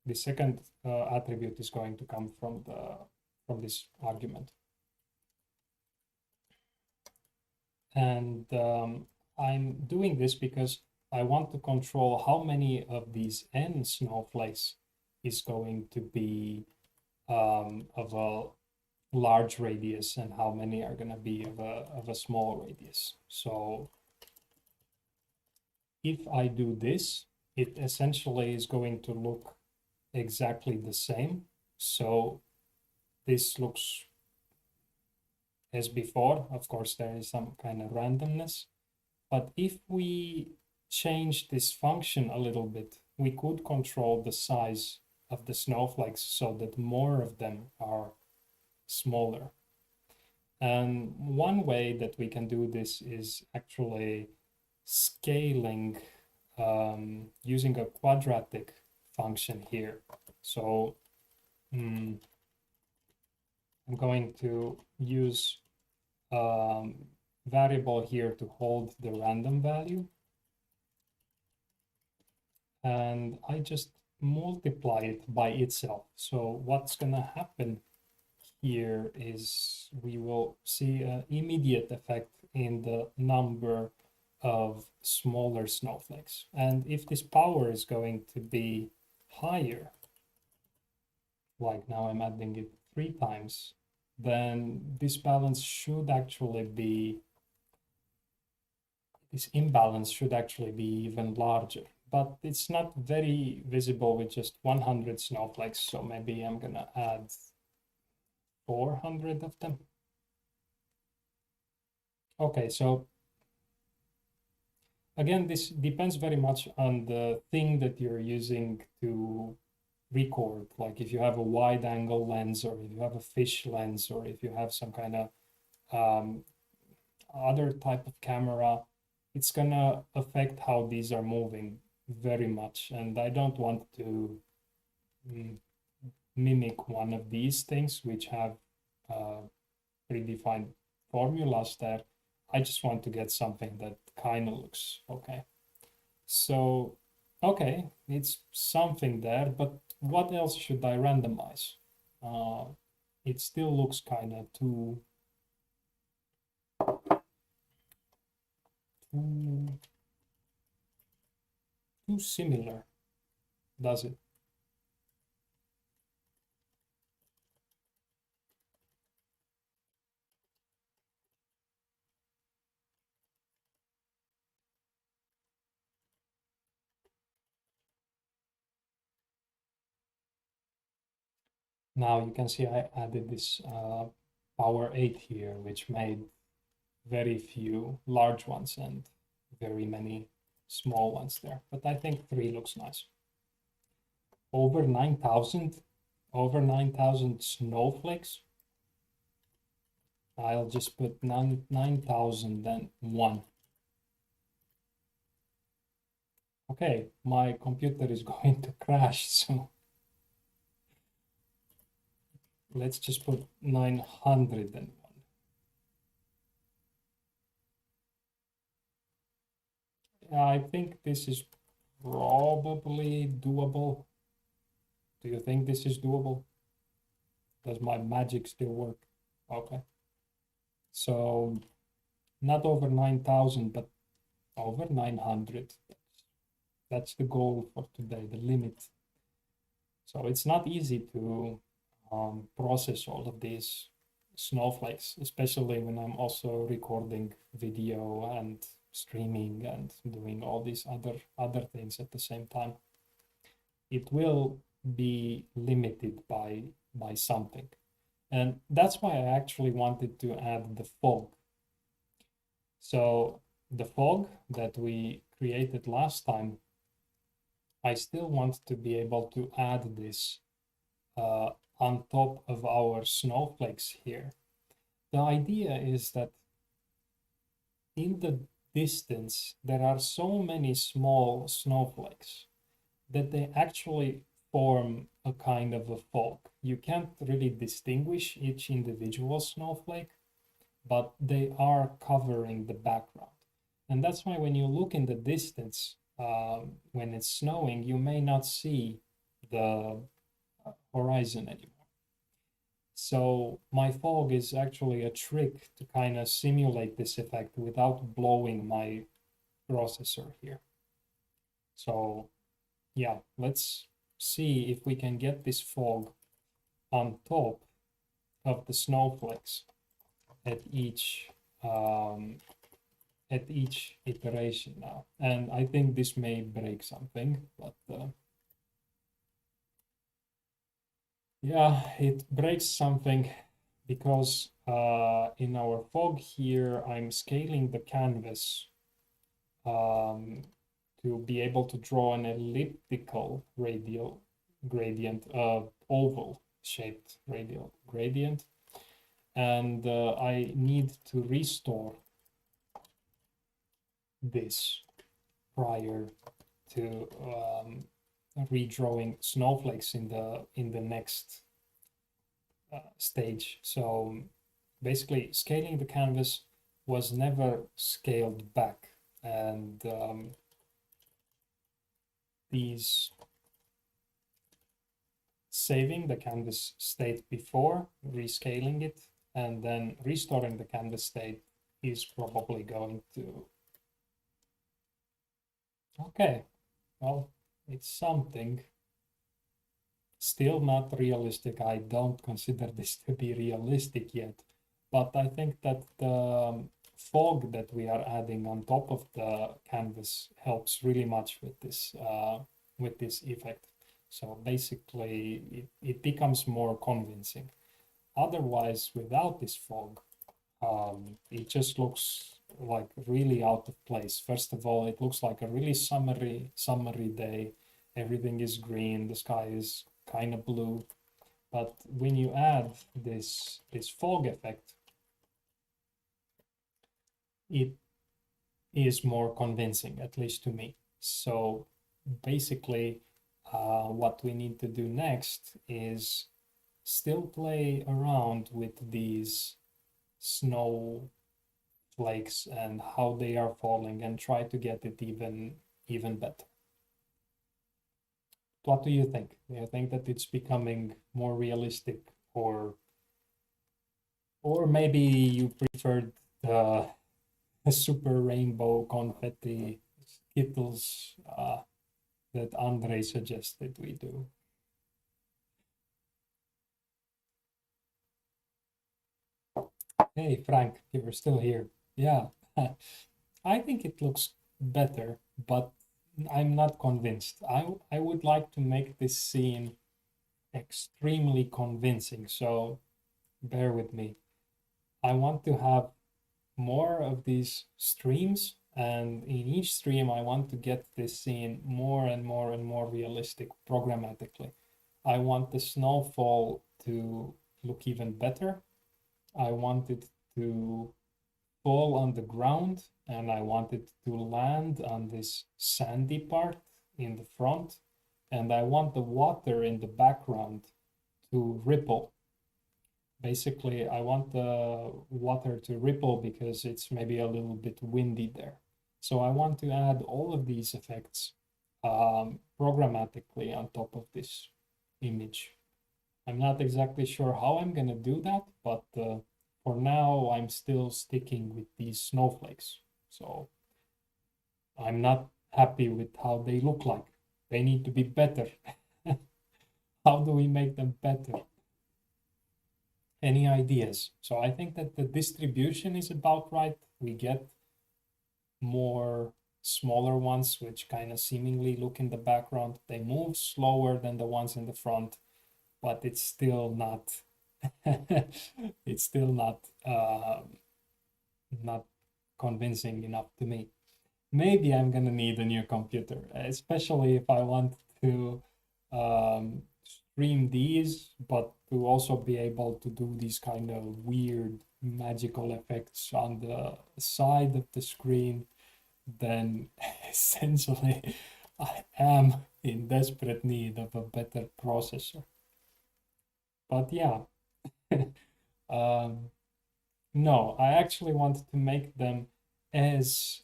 the second attribute is going to come from this argument. And I'm doing this because I want to control how many of these n snowflakes is going to be of a large radius and how many are going to be of a small radius. So if I do this, it essentially is going to look exactly the same. So this looks as before. Of course, there is some kind of randomness. But if we change this function a little bit, we could control the size of the snowflakes so that more of them are smaller. And one way that we can do this is actually scaling using a quadratic function here. So I'm going to use variable here to hold the random value. And I just multiply it by itself. So what's going to happen here is we will see an immediate effect in the number of smaller snowflakes. And if this power is going to be higher, like now I'm adding it 3 times, then this imbalance should actually be even larger. But it's not very visible with just 100 snowflakes, so maybe I'm gonna add 400 of them. Okay, so again, this depends very much on the thing that you're using to record. Like if you have a wide angle lens, or if you have a fish lens, or if you have some kind of other type of camera, it's gonna affect how these are moving very much. And I don't want to mimic one of these things which have predefined formulas there. I just want to get something that kind of looks okay. So, okay, it's something there, but what else should I randomize? It still looks kind of too similar, does it? Now you can see I added this power 8 here, which made very few large ones and very many small ones there. But I think 3 looks nice. Over 9,000, over 9,000 snowflakes. I'll just put 9,001. Okay, my computer is going to crash, so let's just put 901. I think this is probably doable. Do you think this is doable? Does my magic still work? Okay. So not over 9,000, but over 900. That's the goal for today, the limit. So it's not easy to process all of these snowflakes, especially when I'm also recording video and streaming and doing all these other things at the same time. It will be limited by something. And that's why I actually wanted to add the fog. So the fog that we created last time, I still want to be able to add this on top of our snowflakes here. The idea is that in the distance, there are so many small snowflakes that they actually form a kind of a fog. You can't really distinguish each individual snowflake, but they are covering the background. And that's why when you look in the distance, when it's snowing, you may not see the horizon anymore. So my fog is actually a trick to kind of simulate this effect without blowing my processor here. So yeah, let's see if we can get this fog on top of the snowflakes at each iteration now. And I think this may break something, but yeah, it breaks something because in our fog here, I'm scaling the canvas to be able to draw an elliptical radial gradient, oval shaped radial gradient. And I need to restore this prior to redrawing snowflakes in the next stage. So basically scaling the canvas was never scaled back, and these saving the canvas state before rescaling it and then restoring the canvas state is probably going to, okay, well, it's something. Still not realistic. I don't consider this to be realistic yet, but I think that the fog that we are adding on top of the canvas helps really much with this effect. So basically it becomes more convincing. Otherwise, without this fog, it just looks like really out of place. First of all, it looks like a really summery day. Everything is green, the sky is kind of blue. But when you add this fog effect, it is more convincing, at least to me. So basically, what we need to do next is still play around with these snow flakes and how they are falling and try to get it even better. What do you think? Do you think that it's becoming more realistic, or maybe you preferred the super rainbow confetti Skittles that Andre suggested we do? Hey Frank, you're still here. Yeah, I think it looks better, but I'm not convinced. I would like to make this scene extremely convincing, so bear with me. I want to have more of these streams, and in each stream I want to get this scene more and more and more realistic programmatically. I want the snowfall to look even better. I want it to fall on the ground, and I want it to land on this sandy part in the front, and I want the water in the background to ripple. Basically, I want the water to ripple because it's maybe a little bit windy there. So I want to add all of these effects programmatically on top of this image. I'm not exactly sure how I'm going to do that, but for now, I'm still sticking with these snowflakes. So I'm not happy with how they look like. They need to be better. How do we make them better? Any ideas? So I think that the distribution is about right. We get more smaller ones, which kind of seemingly look in the background. They move slower than the ones in the front, but it's still not it's still not convincing enough to me. Maybe I'm gonna need a new computer, especially if I want to stream these, but to also be able to do these kind of weird magical effects on the side of the screen. Then essentially I am in desperate need of a better processor. But yeah, no, I actually want to make them as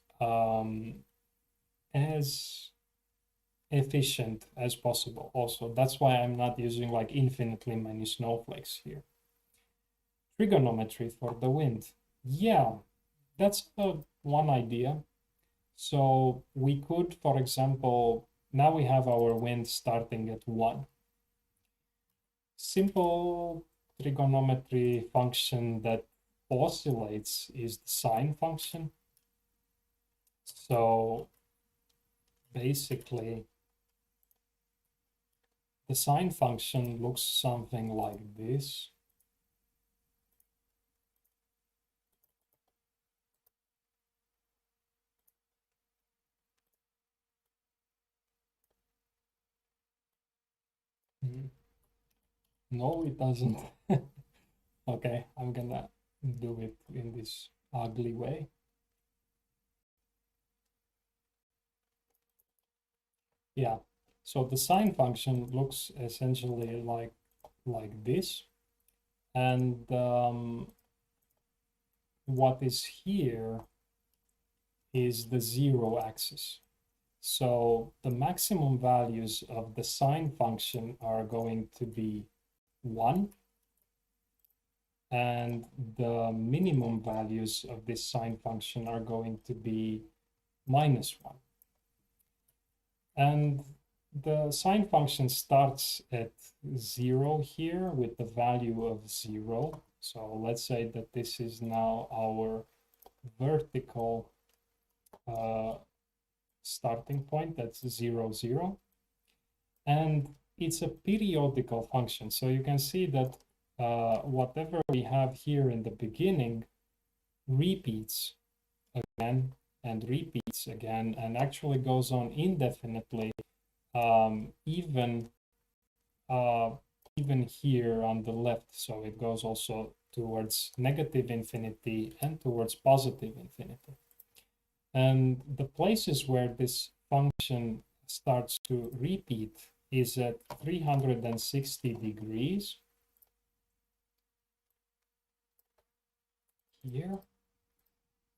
as efficient as possible. Also, that's why I'm not using like infinitely many snowflakes here. Trigonometry for the wind. Yeah, that's one idea. So we could, for example, now we have our wind starting at 1. Simple trigonometry function that oscillates is the sine function. So basically, the sine function looks something like this. No, it doesn't. Okay, I'm gonna do it in this ugly way. Yeah, so the sine function looks essentially like this. And what is here is the 0 axis. So the maximum values of the sine function are going to be 1. And the minimum values of this sine function are going to be -1. And the sine function starts at 0 here with the value of 0. So let's say that this is now our vertical starting point. That's 0, 0. And it's a periodical function. So you can see that whatever we have here in the beginning repeats again and repeats again and actually goes on indefinitely, even here on the left. So it goes also towards negative infinity and towards positive infinity. And the places where this function starts to repeat is at 360 degrees here,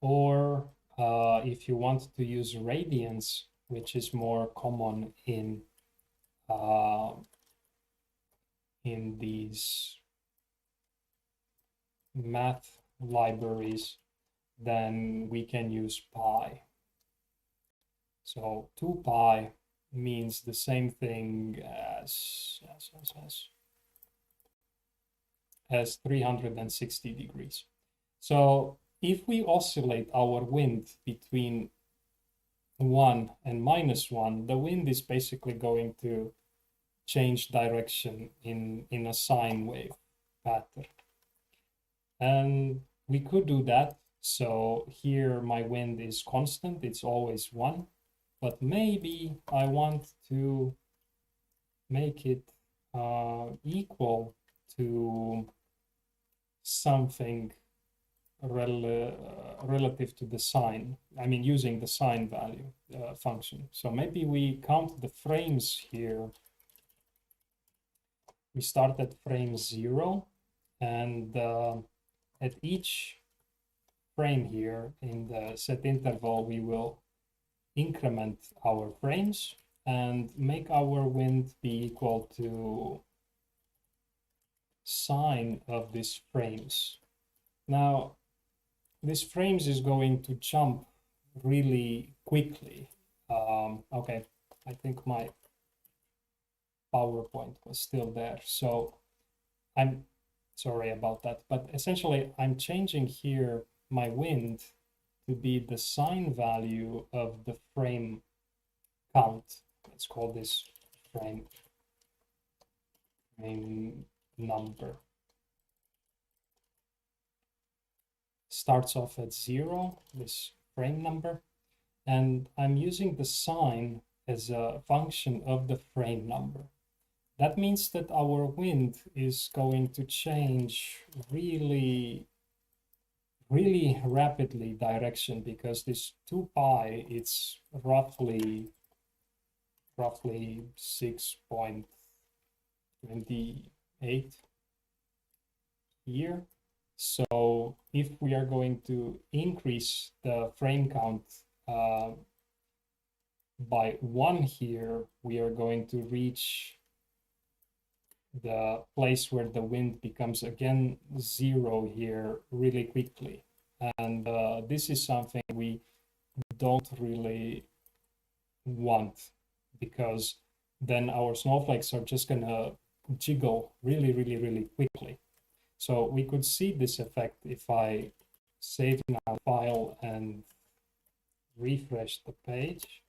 or if you want to use radians, which is more common in these math libraries, then we can use pi. So 2 pi means the same thing as 360 degrees. So if we oscillate our wind between 1 and -1, the wind is basically going to change direction in a sine wave pattern. And we could do that. So here my wind is constant, it's always 1, but maybe I want to make it equal to something relative to the sine. I mean, using the sine value function. So maybe we count the frames here. We start at frame 0, and at each frame here in the set interval, we will increment our frames and make our wind be equal to sine of these frames. Now, this frames is going to jump really quickly. Okay, I think my PowerPoint was still there, so I'm sorry about that. But essentially, I'm changing here my wind to be the sine value of the frame count. Let's call this frame number. Starts off at 0, this frame number, and I'm using the sine as a function of the frame number. That means that our wind is going to change really rapidly direction, because this 2 pi, it's roughly 6.28 here. So if we are going to increase the frame count by 1 here, we are going to reach the place where the wind becomes again 0 here really quickly. And this is something we don't really want, because then our snowflakes are just gonna jiggle really quickly. So we could see this effect if I save now file and refresh the page.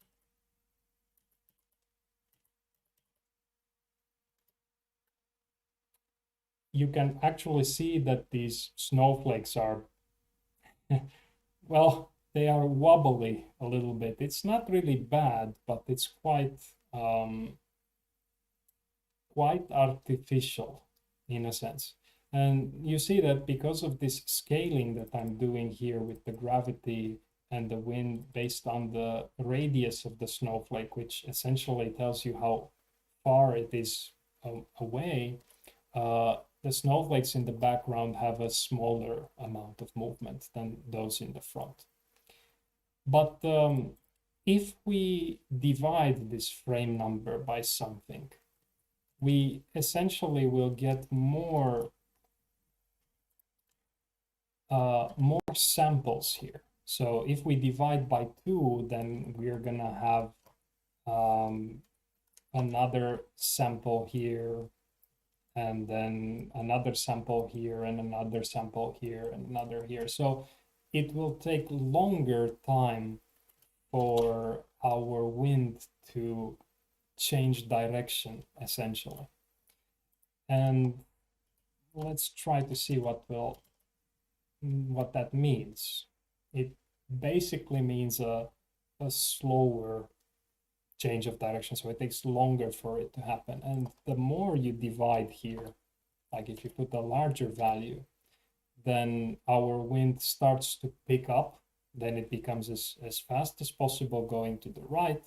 You can actually see that these snowflakes are, well, they are wobbly a little bit. It's not really bad, but it's quite artificial in a sense. And you see that because of this scaling that I'm doing here with the gravity and the wind based on the radius of the snowflake, which essentially tells you how far it is away, the snowflakes in the background have a smaller amount of movement than those in the front. But if we divide this frame number by something, we essentially will get more samples here. So if we divide by 2, then we're gonna have another sample here, and then another sample here, and another sample here, and another here. So it will take longer time for our wind to change direction, essentially. And let's try to see what that means. It basically means a slower change of direction, so it takes longer for it to happen. And the more you divide here, like if you put a larger value, then our wind starts to pick up. Then it becomes as fast as possible going to the right.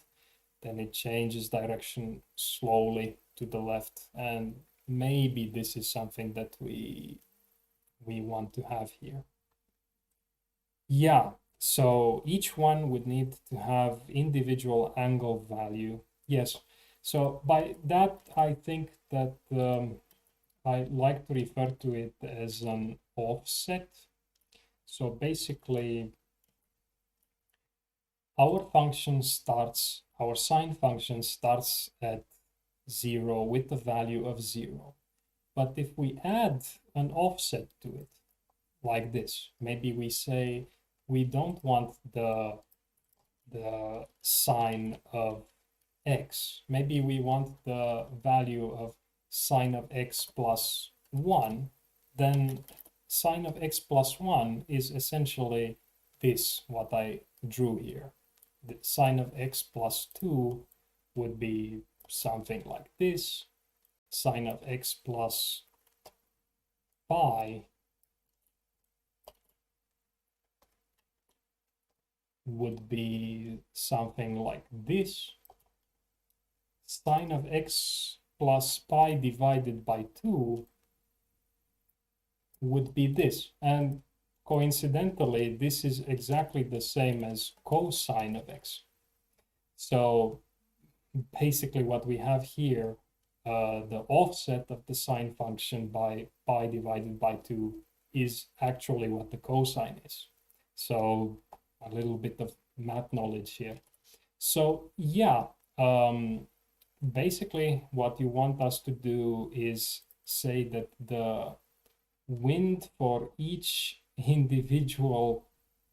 Then it changes direction slowly to the left. And maybe this is something that we want to have here. Yeah, so each one would need to have individual angle value. Yes, so by that, I think that I like to refer to it as an offset. So basically, our sine function starts at 0 with the value of 0. But if we add an offset to it, like this, maybe we say we don't want the sine of x. Maybe we want the value of sine of x plus 1, then sine of x plus 1 is essentially this, what I drew here. The sine of x plus 2 would be something like this. Sine of x plus pi would be something like this. Sine of x plus pi divided by 2 would be this. And coincidentally, this is exactly the same as cosine of x. So basically what we have here, the offset of the sine function by pi divided by 2 is actually what the cosine is. So a little bit of math knowledge here. So yeah, basically what you want us to do is say that the wind for each individual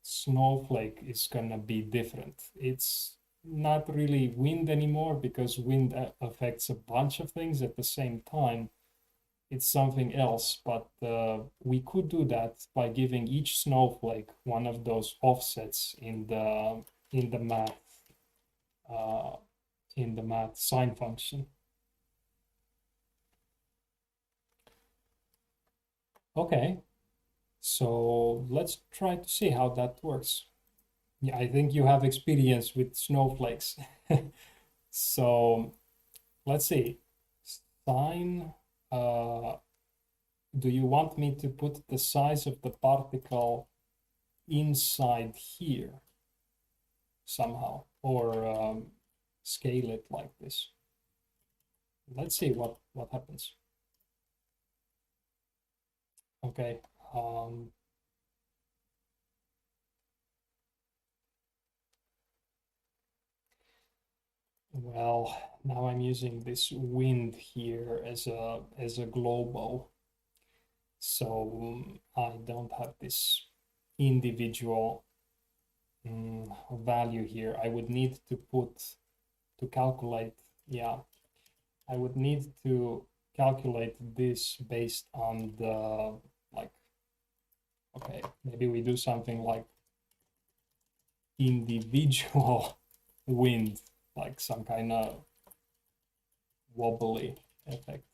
snowflake is gonna be different. It's not really wind anymore because wind affects a bunch of things at the same time. It's something else, but we could do that by giving each snowflake one of those offsets in the math sine function. Okay, so let's try to see how that works. Yeah, I think you have experience with snowflakes. So let's see. Sine, do you want me to put the size of the particle inside here somehow, or scale it like this? Let's see what happens. Okay. Well, now I'm using this wind here as a global, so I don't have this individual value here. I would need to calculate, yeah, I would need to calculate this based on the, like, okay, maybe we do something like individual wind, like some kind of wobbly effect.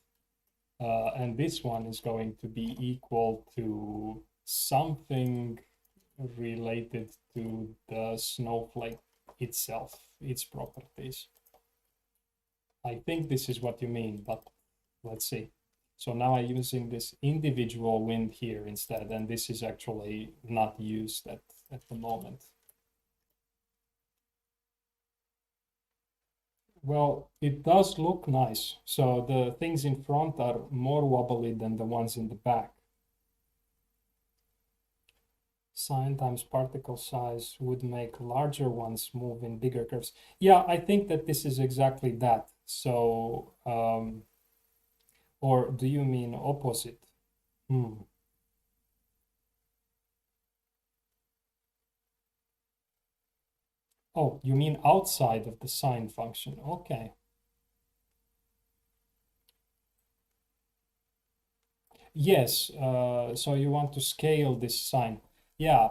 And this one is going to be equal to something related to the snowflake itself, its properties. I think this is what you mean, but let's see. So now I'm using this individual wind here instead, and this is actually not used at the moment. Well, it does look nice. So the things in front are more wobbly than the ones in the back. Sine times particle size would make larger ones move in bigger curves. Yeah, I think that this is exactly that. So, or do you mean opposite? Oh, you mean outside of the sine function. Okay. Yes, so you want to scale this sine. Yeah,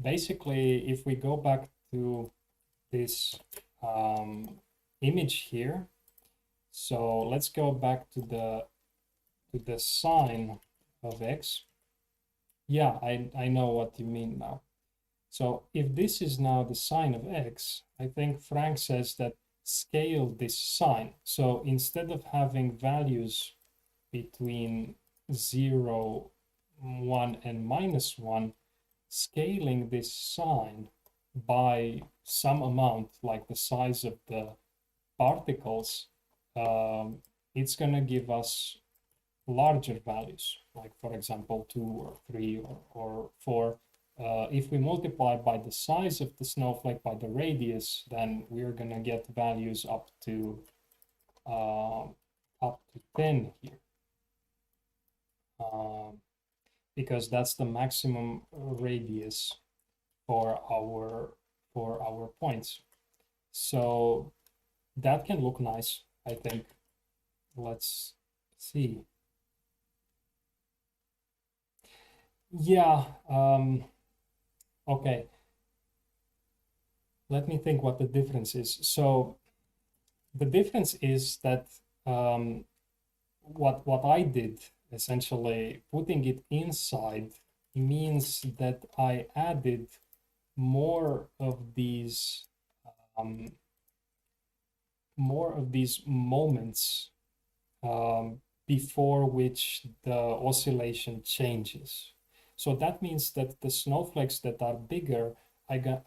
basically, if we go back to this image here, so let's go back to the sine of x. Yeah, I know what you mean now. So if this is now the sine of x, I think Frank says that scale this sine. So instead of having values between 0, 1, and -1, scaling this sine by some amount, like the size of the particles, it's going to give us larger values, like for example 2 or 3 or 4. If we multiply by the size of the snowflake by the radius, then we're going to get values up to 10 here, because that's the maximum radius for our points. So that can look nice, I think. Let's see. Yeah, okay. Let me think what the difference is. So the difference is that what I did, essentially putting it inside, means that I added more of these um, moments before which the oscillation changes. So that means that the snowflakes that are bigger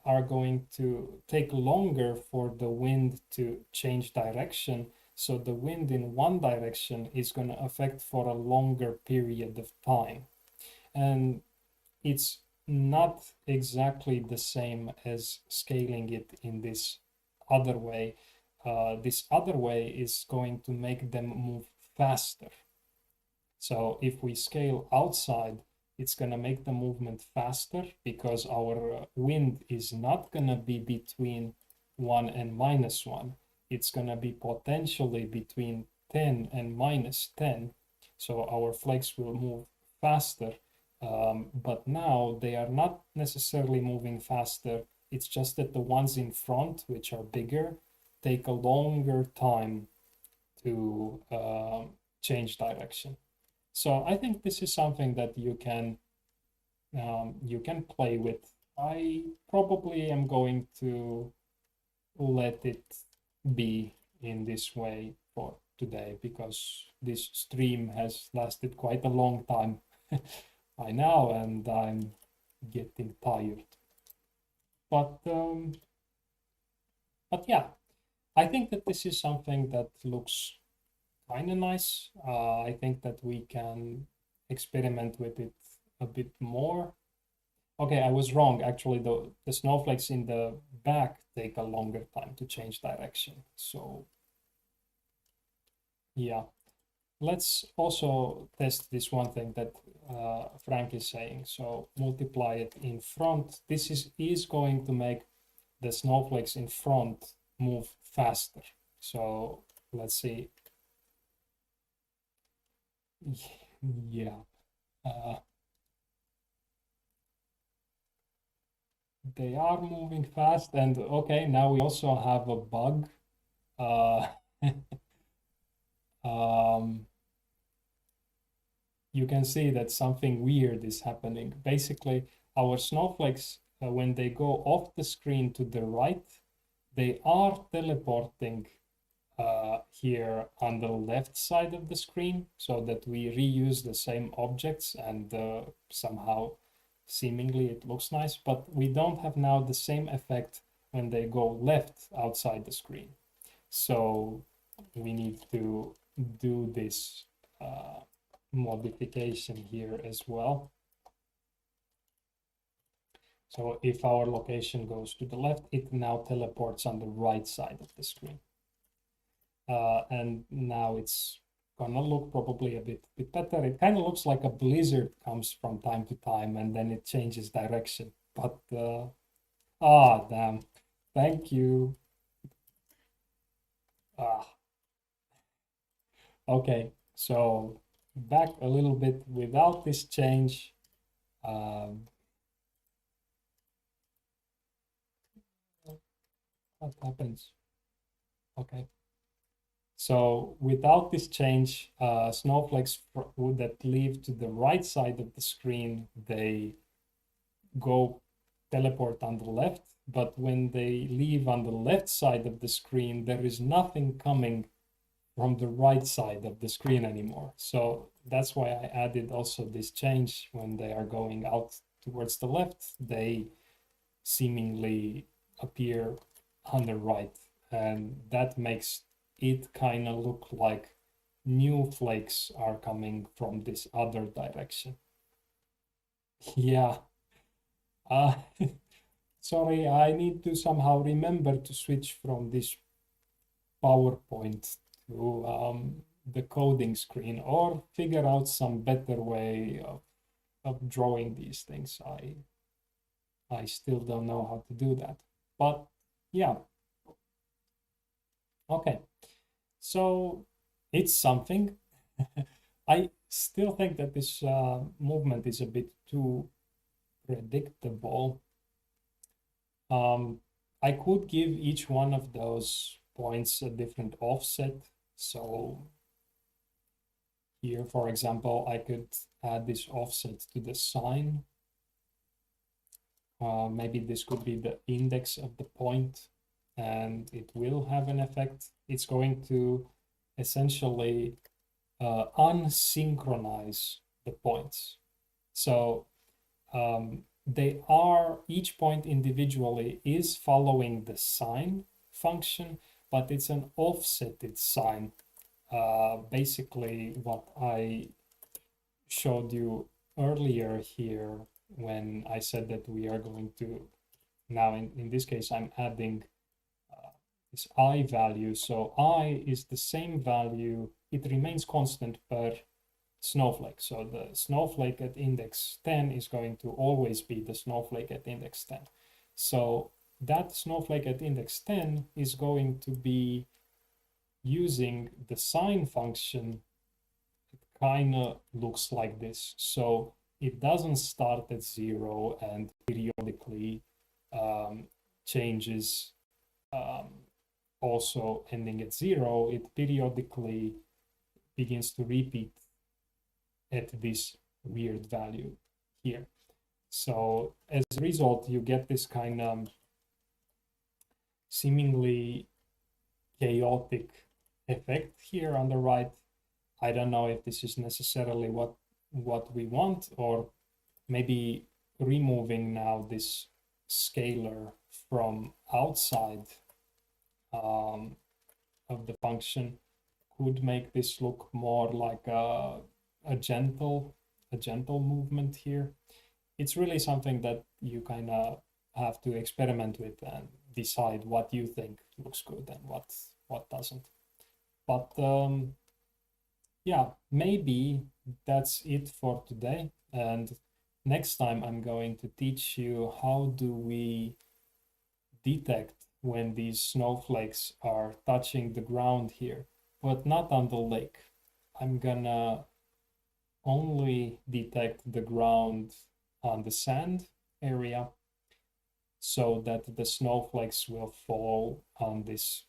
are going to take longer for the wind to change direction. So the wind in one direction is going to affect for a longer period of time. And it's not exactly the same as scaling it in this other way. This other way is going to make them move faster. So if we scale outside, it's going to make the movement faster because our wind is not going to be between 1 and -1. It's going to be potentially between 10 and -10. So our flakes will move faster. But now they are not necessarily moving faster. It's just that the ones in front, which are bigger, take a longer time to change direction. So I think this is something that you can play with. I probably am going to let it be in this way for today because this stream has lasted quite a long time by now, and I'm getting tired. But yeah, I think that this is something that looks kind of nice. I think that we can experiment with it a bit more. Okay, I was wrong. Actually, the snowflakes in the back take a longer time to change direction. So yeah, let's also test this one thing that Frank is saying. So multiply it in front. This is going to make the snowflakes in front move faster. So let's see. Yeah. They are moving fast, and okay, now we also have a bug. Uh, um, you can see that something weird is happening. Basically, our snowflakes, when they go off the screen to the right, they are teleporting here on the left side of the screen so that we reuse the same objects and somehow seemingly it looks nice, but we don't have now the same effect when they go left outside the screen. So we need to do this modification here as well. So if our location goes to the left, it now teleports on the right side of the screen. And now it's gonna look probably a bit better. It kind of looks like a blizzard comes from time to time and then it changes direction. But damn, thank you. Ah, okay, so back a little bit without this change. What happens? Okay. So without this change, snowflakes that leave to the right side of the screen, they go teleport on the left. But when they leave on the left side of the screen, there is nothing coming from the right side of the screen anymore. So that's why I added also this change. When they are going out towards the left, they seemingly appear on the right. And that makes it kind of look like new flakes are coming from this other direction. Yeah. Uh, sorry, I need to somehow remember to switch from this PowerPoint to the coding screen or figure out some better way of drawing these things. I still don't know how to do that. But yeah, Okay, so it's something. I still think that this movement is a bit too predictable. I could give each one of those points a different offset. So here, for example, I could add this offset to the sign. Maybe this could be the index of the point, and it will have an effect. It's going to essentially unsynchronize the points. So they are, each point individually is following the sign function, but it's an offsetted sign. Basically, what I showed you earlier here when I said that we are going to, now in this case, I'm adding this I value. So I is the same value, it remains constant per snowflake. So the snowflake at index 10 is going to always be the snowflake at index 10. So that snowflake at index 10 is going to be using the sign function. It kind of looks like this. So it doesn't start at 0 and periodically changes, also ending at 0. It periodically begins to repeat at this weird value here. So as a result, you get this kind of seemingly chaotic effect here on the right. I don't know if this is necessarily what we want, or maybe removing now this scalar from outside of the function could make this look more like a gentle movement here. It's really something that you kind of have to experiment with and decide what you think looks good and what doesn't. But yeah, maybe that's it for today. And next time I'm going to teach you how do we detect when these snowflakes are touching the ground here, but not on the lake. I'm gonna only detect the ground on the sand area so that the snowflakes will fall on this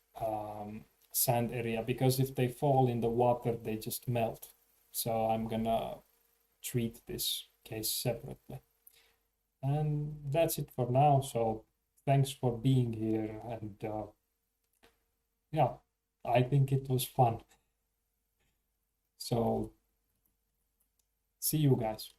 sand area, because if they fall in the water, they just melt. So I'm gonna treat this case separately. And that's it for now. So thanks for being here. And yeah, I think it was fun. So see you guys.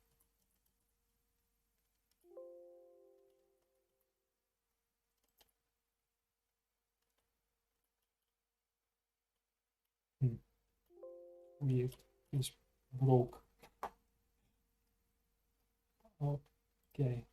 Weird. It's broke. Okay.